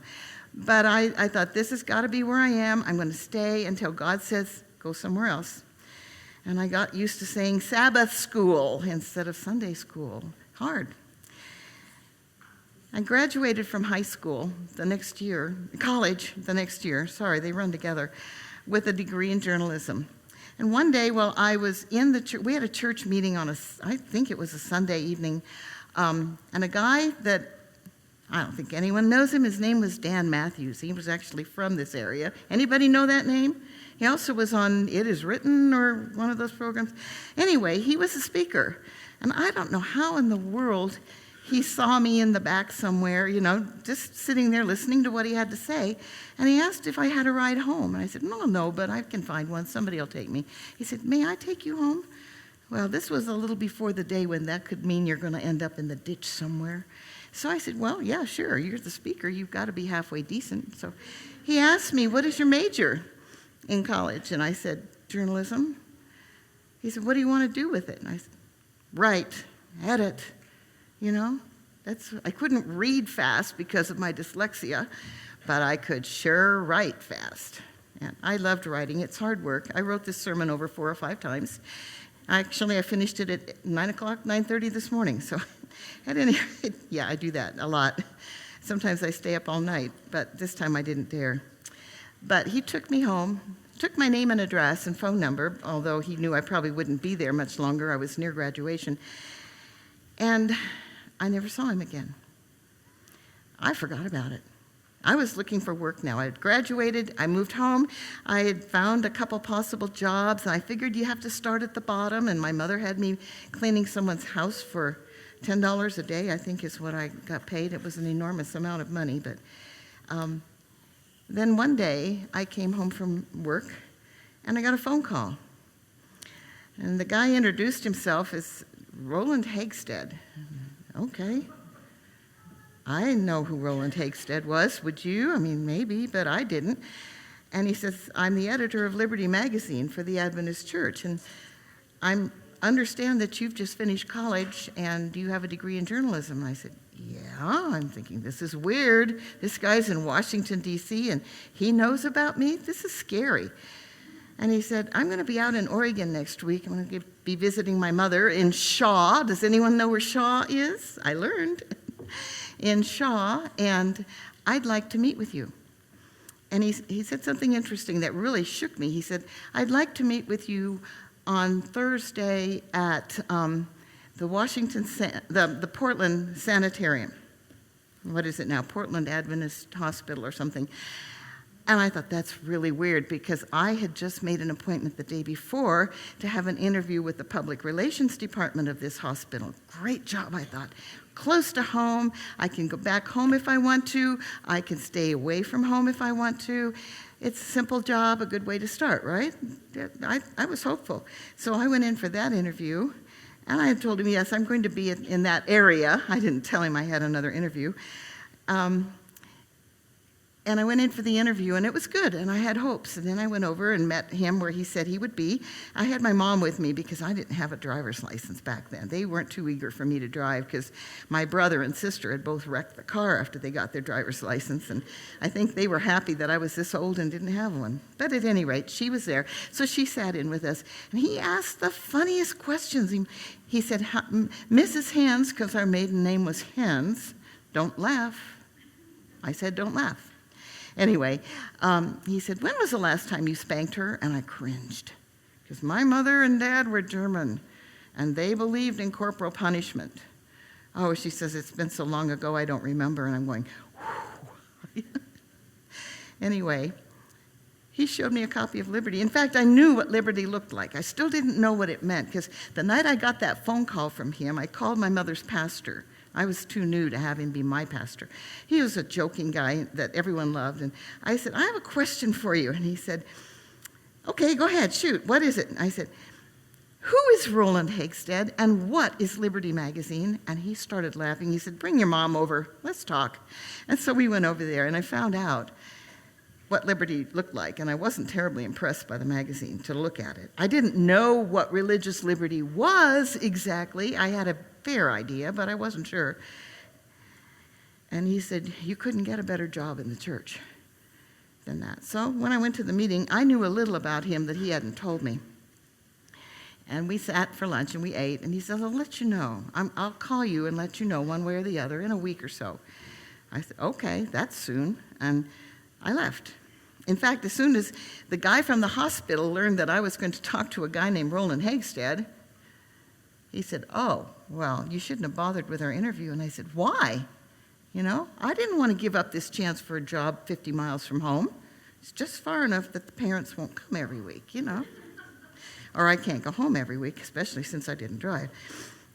A: But I thought, this has got to be where I am. I'm going to stay until God says, go somewhere else. And I got used to saying Sabbath school instead of Sunday school. Hard. I graduated from high school college the next year, sorry, they run together, with a degree in journalism. And one day while I was in the church, we had a church meeting I think it was a Sunday evening, and a guy that, I don't think anyone knows him, his name was Dan Matthews. He was actually from this area. Anybody know that name? He also was on It Is Written or one of those programs. Anyway, he was a speaker. And I don't know how in the world he saw me in the back somewhere, just sitting there listening to what he had to say. And he asked if I had a ride home. And I said, no, but I can find one. Somebody will take me. He said, may I take you home? Well, this was a little before the day when that could mean you're going to end up in the ditch somewhere. So I said, well, yeah, sure. You're the speaker. You've got to be halfway decent. So he asked me, what is your major in college? And I said, journalism. He said, what do you want to do with it? And I said, write, edit. I couldn't read fast because of my dyslexia, but I could sure write fast. And I loved writing. It's hard work. I wrote this sermon over 4 or 5 times. Actually, I finished it at 9:30 this morning. So at any rate, yeah, I do that a lot. Sometimes I stay up all night, but this time I didn't dare. But he took me home, took my name and address and phone number, although he knew I probably wouldn't be there much longer. I was near graduation. And I never saw him again. I forgot about it. I was looking for work now. I had graduated. I moved home. I had found a couple possible jobs. And I figured you have to start at the bottom. And my mother had me cleaning someone's house for $10 a day, I think is what I got paid. It was an enormous amount of money. But then one day, I came home from work, and I got a phone call. And the guy introduced himself as Roland Hagstead. Okay. I know who Roland Hagstead was. Would you? Maybe, but I didn't. And he says, I'm the editor of Liberty Magazine for the Adventist Church, and I understand that you've just finished college, and you have a degree in journalism. And I said, yeah. I'm thinking, this is weird. This guy's in Washington, D.C., and he knows about me? This is scary. And he said, I'm going to be out in Oregon next week. I'm going to be visiting my mother in Shaw. Does anyone know where Shaw is? I learned. In Shaw, and I'd like to meet with you. And he said something interesting that really shook me. He said, I'd like to meet with you on Thursday at the Portland Sanitarium. What is it now? Portland Adventist Hospital or something. And I thought, that's really weird, because I had just made an appointment the day before to have an interview with the public relations department of this hospital. Great job, I thought. Close to home. I can go back home if I want to. I can stay away from home if I want to. It's a simple job, a good way to start, right? I was hopeful. So I went in for that interview, and I had told him, yes, I'm going to be in that area. I didn't tell him I had another interview. And I went in for the interview, and it was good, and I had hopes. And then I went over and met him where he said he would be. I had my mom with me because I didn't have a driver's license back then. They weren't too eager for me to drive because my brother and sister had both wrecked the car after they got their driver's license, and I think they were happy that I was this old and didn't have one. But at any rate, she was there, so she sat in with us, and he asked the funniest questions. He said, "Mrs. Hens," because our maiden name was Hens, "don't laugh." I said, "Don't laugh." Anyway, he said, "When was the last time you spanked her?" And I cringed, because my mother and dad were German, and they believed in corporal punishment. Oh, she says, "It's been so long ago, I don't remember." And I'm going, whew. Anyway, he showed me a copy of Liberty. In fact, I knew what Liberty looked like. I still didn't know what it meant, because the night I got that phone call from him, I called my mother's pastor. I was too new to have him be my pastor. He was a joking guy that everyone loved. And I said, "I have a question for you." And he said, "Okay, go ahead, shoot. What is it?" And I said, "Who is Roland Hagstead, and what is Liberty Magazine?" And he started laughing. He said, "Bring your mom over. Let's talk." And so we went over there, and I found out what Liberty looked like, and I wasn't terribly impressed by the magazine to look at it. I didn't know what religious liberty was exactly. I had a fair idea, but I wasn't sure. And he said, "You couldn't get a better job in the church than that." So when I went to the meeting, I knew a little about him that he hadn't told me. And we sat for lunch, and we ate, and he said, "I'll let you know. I'll call you and let you know one way or the other in a week or so." I said, "Okay, that's soon." And I left. In fact, as soon as the guy from the hospital learned that I was going to talk to a guy named Roland Hagstead, he said, "Oh, well, you shouldn't have bothered with our interview." And I said, "Why? I didn't want to give up this chance for a job 50 miles from home. It's just far enough that the parents won't come every week, Or I can't go home every week, especially since I didn't drive."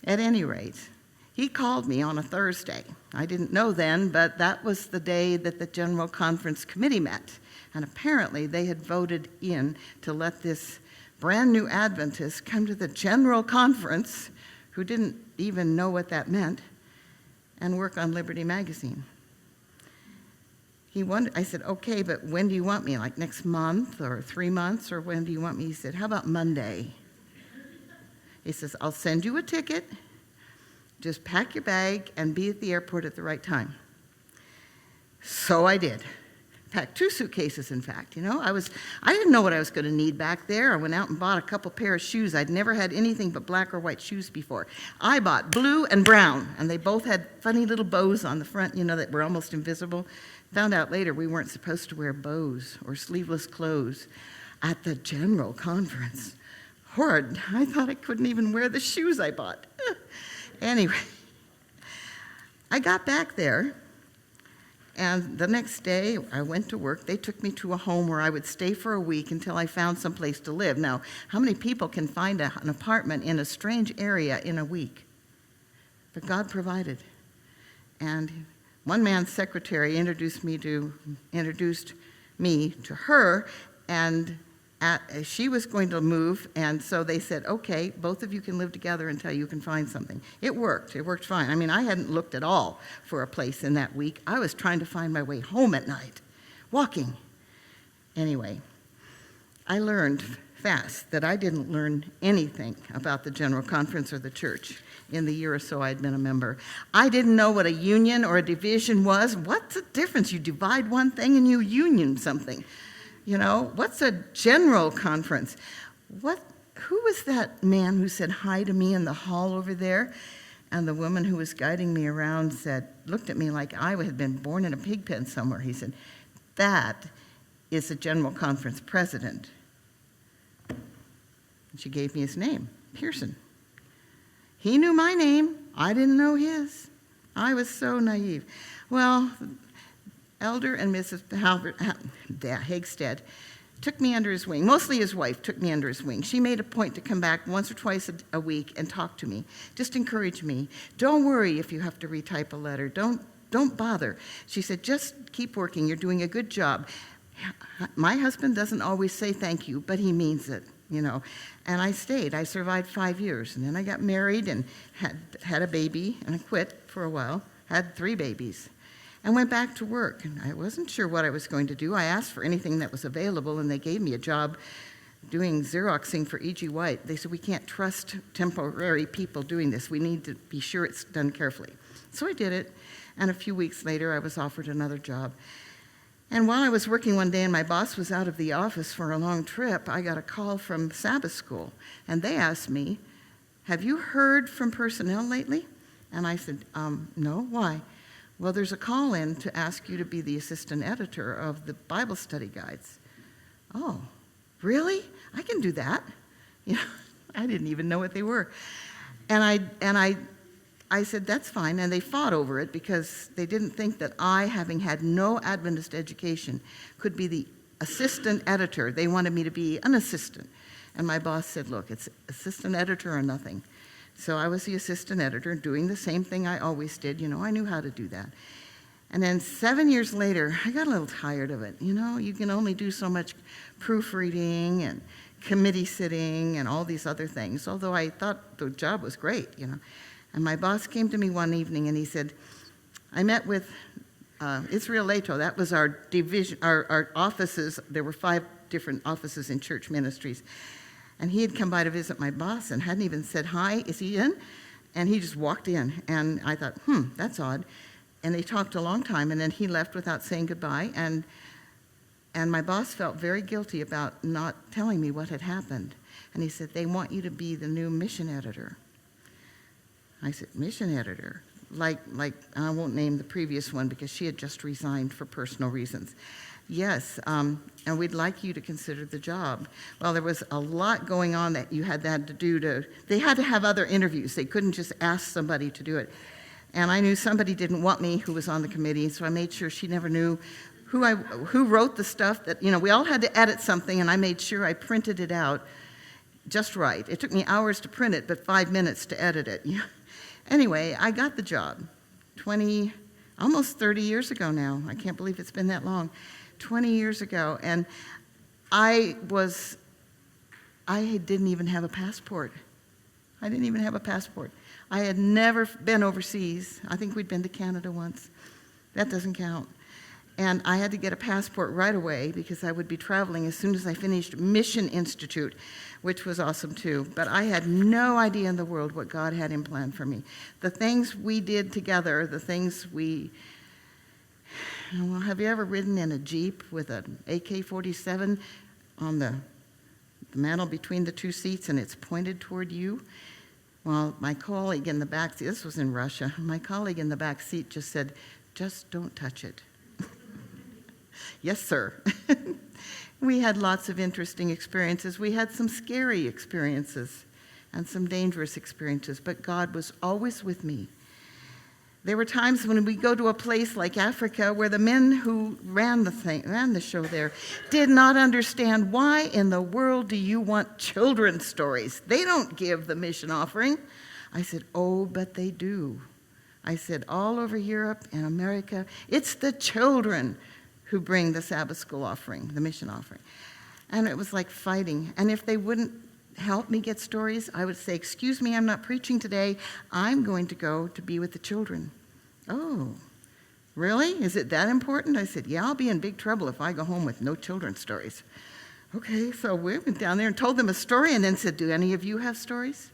A: At any rate, he called me on a Thursday. I didn't know then, but that was the day that the General Conference Committee met. And apparently they had voted in to let this brand new Adventist come to the General Conference, who didn't even know what that meant, and work on Liberty Magazine. I said, "Okay, but when do you want me? Like next month or 3 months, or when do you want me?" He said, "How about Monday?" He says, "I'll send you a ticket. Just pack your bag and be at the airport at the right time." So I did. Packed 2 suitcases, in fact. I didn't know what I was going to need back there. I went out and bought a couple pair of shoes. I'd never had anything but black or white shoes before. I bought blue and brown, and they both had funny little bows on the front, that were almost invisible. Found out later we weren't supposed to wear bows or sleeveless clothes at the General Conference. Horrid. I thought I couldn't even wear the shoes I bought. Anyway, I got back there, and the next day I went to work. They took me to a home where I would stay for a week until I found some place to live. Now, how many people can find an apartment in a strange area in a week? But God provided. And one man's secretary introduced me to her, and she was going to move, and so they said, "Okay, both of you can live together until you can find something." It worked fine. I mean, I hadn't looked at all for a place in that week. I was trying to find my way home at night, walking. Anyway, I learned fast that I didn't learn anything about the General Conference or the church in the year or so I'd been a member. I didn't know what a union or a division was. What's the difference? You divide one thing and you union something. What's a General Conference? Who was that man who said hi to me in the hall over there? And the woman who was guiding me around looked at me like I had been born in a pig pen somewhere. He said, "That is the General Conference president." And she gave me his name, Pearson. He knew my name. I didn't know his. I was so naive. Well, Elder and Mrs. Hagstead took me under his wing. Mostly his wife took me under his wing. She made a point to come back once or twice a week and talk to me. Just encourage me. "Don't worry if you have to retype a letter. Don't bother." She said, "Just keep working. You're doing a good job. My husband doesn't always say thank you, but he means it, And I stayed. I survived 5 years. And then I got married and had a baby, and I quit for a while. Had 3 babies. and went back to work. And I wasn't sure what I was going to do. I asked for anything that was available, and they gave me a job doing Xeroxing for E.G. White. They said, we can't trust temporary people doing this. We need to be sure it's done carefully. So I did it, and a few weeks later, I was offered another job. And while I was working one day and my boss was out of the office for a long trip, I got a call from Sabbath school, and they asked me, have you heard from personnel lately? And I said, no, why? Well, there's a call in to ask you to be the assistant editor of the Bible study guides. Oh, really? I can do that. You know, I didn't even know what they were. And I said, that's fine. And they fought over it because they didn't think that I, having had no Adventist education, could be the assistant editor. They wanted me to be an assistant. And my boss said, look, it's assistant editor or nothing. So I was the assistant editor doing the same thing I always did. You know, I knew how to do that. And then 7 years later, I got a little tired of it. You know, you can only do so much proofreading and committee sitting and all these other things, although I thought the job was great, you know. And my boss came to me one evening and he said, I met with Israel Leto. That was our division, our offices. There were 5 different offices in church ministries. And he had come by to visit my boss and hadn't even said, hi, is he in? And he just walked in. And I thought, that's odd. And they talked a long time, and then he left without saying goodbye. And my boss felt very guilty about not telling me what had happened. And he said, they want you to be the new mission editor. I said, mission editor? Like I won't name the previous one because she had just resigned for personal reasons. Yes, and we'd like you to consider the job. Well, there was a lot going on that you had to do they had to have other interviews. They couldn't just ask somebody to do it. And I knew somebody didn't want me who was on the committee, so I made sure she never knew who wrote the stuff that, you know, we all had to edit something, and I made sure I printed it out just right. It took me hours to print it, but 5 minutes to edit it. Anyway, I got the job almost 30 years ago now. I can't believe it's been that long. 20 years ago, and I didn't even have a passport. I didn't even have a passport. I had never been overseas. I think we'd been to Canada once. That doesn't count. And I had to get a passport right away because I would be traveling as soon as I finished Mission Institute, which was awesome too. But I had no idea in the world what God had in plan for me. The things we did together, the things well, have you ever ridden in a Jeep with an AK-47 on the mantle between the 2 seats and it's pointed toward you? Well, my colleague in the back seat, this was in Russia, my colleague in the back seat just said, just don't touch it. Yes, sir. We had lots of interesting experiences. We had some scary experiences and some dangerous experiences, but God was always with me. There were times when we go to a place like Africa where the men who ran the show there did not understand why in the world do you want children's stories? They don't give the mission offering. I said, oh, but they do. I said, all over Europe and America, it's the children who bring the Sabbath school offering, the mission offering. And it was like fighting. And if they wouldn't help me get stories, I would say, excuse me, I'm not preaching today. I'm going to go to be with the children. Oh, really? Is it that important? I said, yeah, I'll be in big trouble if I go home with no children's stories. Okay, so we went down there and told them a story and then said, do any of you have stories?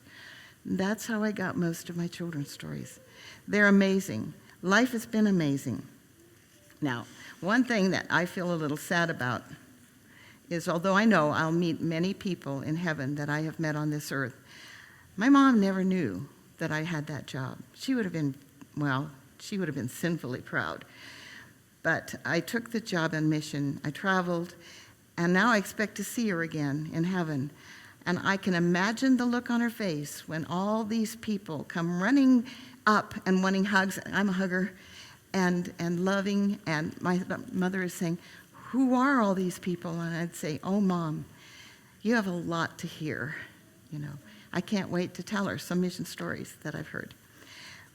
A: And that's how I got most of my children's stories. They're amazing. Life has been amazing. Now, one thing that I feel a little sad about is, although I know I'll meet many people in heaven that I have met on this earth, my mom never knew that I had that job. She would have been sinfully proud. But I took the job on mission. I traveled, and now I expect to see her again in heaven. And I can imagine the look on her face when all these people come running up and wanting hugs. I'm a hugger, and loving. And my mother is saying, who are all these people? And I'd say, oh, Mom, you have a lot to hear. You know, I can't wait to tell her some mission stories that I've heard.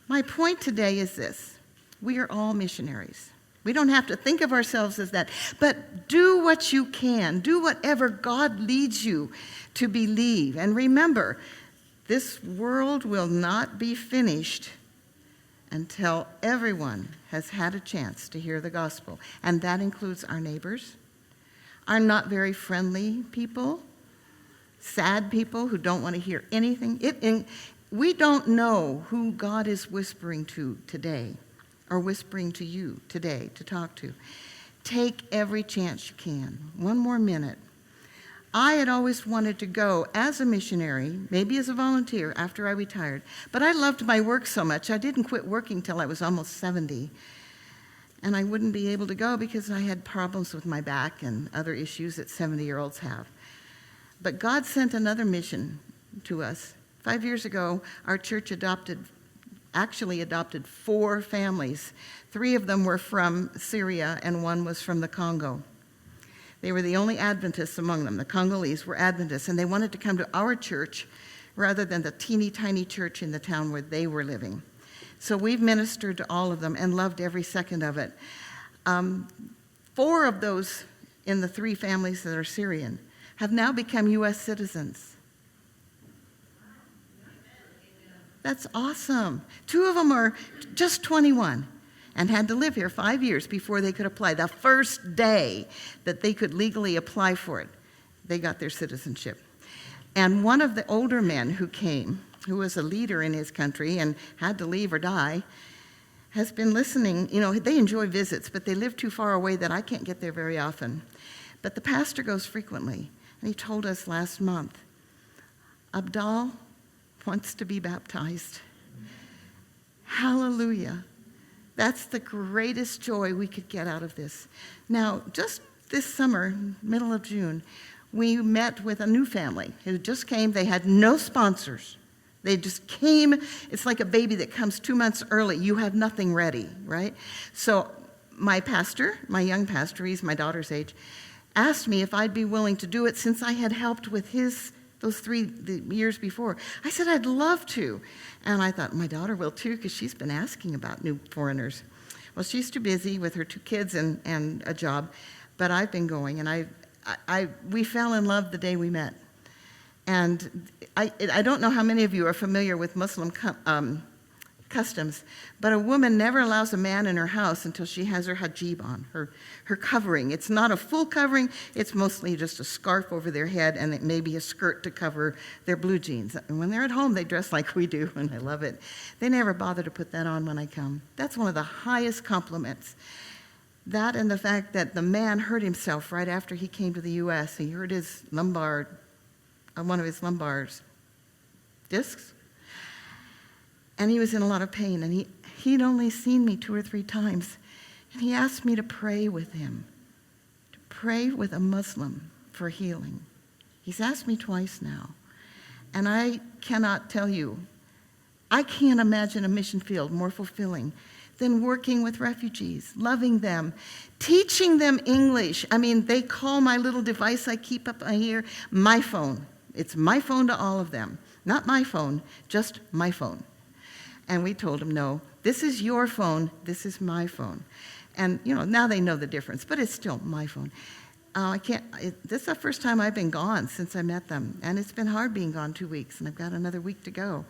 A: My point today is this. We are all missionaries. We don't have to think of ourselves as that. But do what you can. Do whatever God leads you to believe. And remember, this world will not be finished until everyone has had a chance to hear the gospel. And that includes our neighbors, our not very friendly people, sad people who don't want to hear anything. We don't know who God is whispering to today or whispering to you today to talk to. Take every chance you can. One more minute. I had always wanted to go as a missionary, maybe as a volunteer after I retired, but I loved my work so much I didn't quit working till I was almost 70. And I wouldn't be able to go because I had problems with my back and other issues that 70-year-olds have. But God sent another mission to us. 5 years ago, our church adopted 4 families. 3 of them were from Syria and 1 was from the Congo. They were the only Adventists among them. The Congolese were Adventists, and they wanted to come to our church rather than the teeny tiny church in the town where they were living. So we've ministered to all of them and loved every second of it. 4 of those in the 3 families that are Syrian have now become U.S. citizens. That's awesome. 2 of them are just 21 and had to live here 5 years before they could apply. The first day that they could legally apply for it, they got their citizenship. And one of the older men who came, who was a leader in his country and had to leave or die, has been listening. You know, they enjoy visits, but they live too far away that I can't get there very often. But the pastor goes frequently, and he told us last month, Abdal wants to be baptized. Hallelujah. That's the greatest joy we could get out of this. Now, just this summer, middle of June, we met with a new family who just came. They had no sponsors. They just came. It's like a baby that comes 2 months early. You have nothing ready, right? So my pastor, my young pastor, he's my daughter's age, asked me if I'd be willing to do it since I had helped with those 3 years before. I said, I'd love to. And I thought, my daughter will too, because she's been asking about new foreigners. Well, she's too busy with her 2 kids and a job, but I've been going, and we fell in love the day we met. And I don't know how many of you are familiar with Muslim customs, but a woman never allows a man in her house until she has her hijab on, her covering. It's not a full covering, it's mostly just a scarf over their head and maybe a skirt to cover their blue jeans. And when they're at home, they dress like we do, and I love it. They never bother to put that on when I come. That's one of the highest compliments. That and the fact that the man hurt himself right after he came to the U.S. He hurt his one of his lumbar discs. And he was in a lot of pain, and he'd only seen me 2 or 3 times. And he asked me to pray with him, to pray with a Muslim for healing. He's asked me twice now. And I cannot tell you, I can't imagine a mission field more fulfilling than working with refugees, loving them, teaching them English. I mean, they call my little device I keep up here my phone. It's my phone to all of them. Not my phone, just my phone. And we told them, no, this is your phone, this is my phone. And, now they know the difference, but it's still my phone. This is the first time I've been gone since I met them. And it's been hard being gone 2 weeks, and I've got another week to go.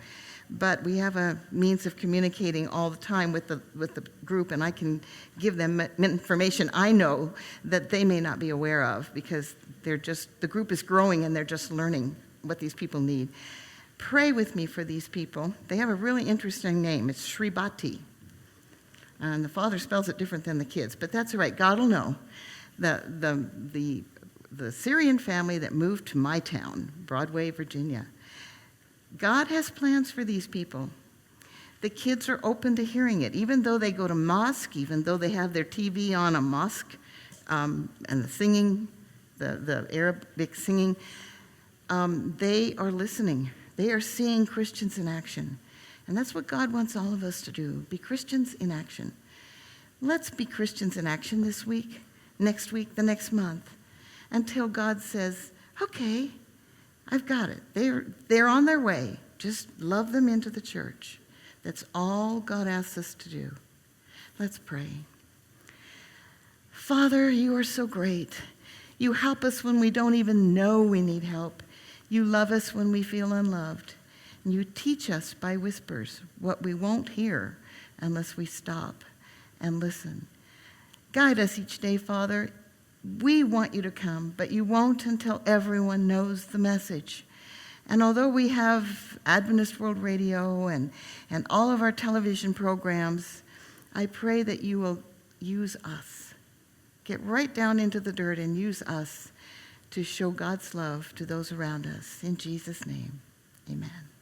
A: But we have a means of communicating all the time with the group, and I can give them information I know that they may not be aware of, because the group is growing and they're just learning what these people need. Pray with me for these people. They have a really interesting name. It's Shribati. And the father spells it different than the kids, but that's all right. God will know. The Syrian family that moved to my town, Broadway, Virginia. God has plans for these people. The kids are open to hearing it, even though they go to mosque, even though they have their TV on a mosque, and the singing, the Arabic singing. They are listening. They are seeing Christians in action. And that's what God wants all of us to do, be Christians in action. Let's be Christians in action this week, next week, the next month, until God says, okay, I've got it. They're on their way. Just love them into the church. That's all God asks us to do. Let's pray. Father, you are so great. You help us when we don't even know we need help. You love us when we feel unloved. And you teach us by whispers what we won't hear unless we stop and listen. Guide us each day, Father. We want you to come, but you won't until everyone knows the message. And although we have Adventist World Radio and all of our television programs, I pray that you will use us. Get right down into the dirt and use us to show God's love to those around us. In Jesus' name, amen.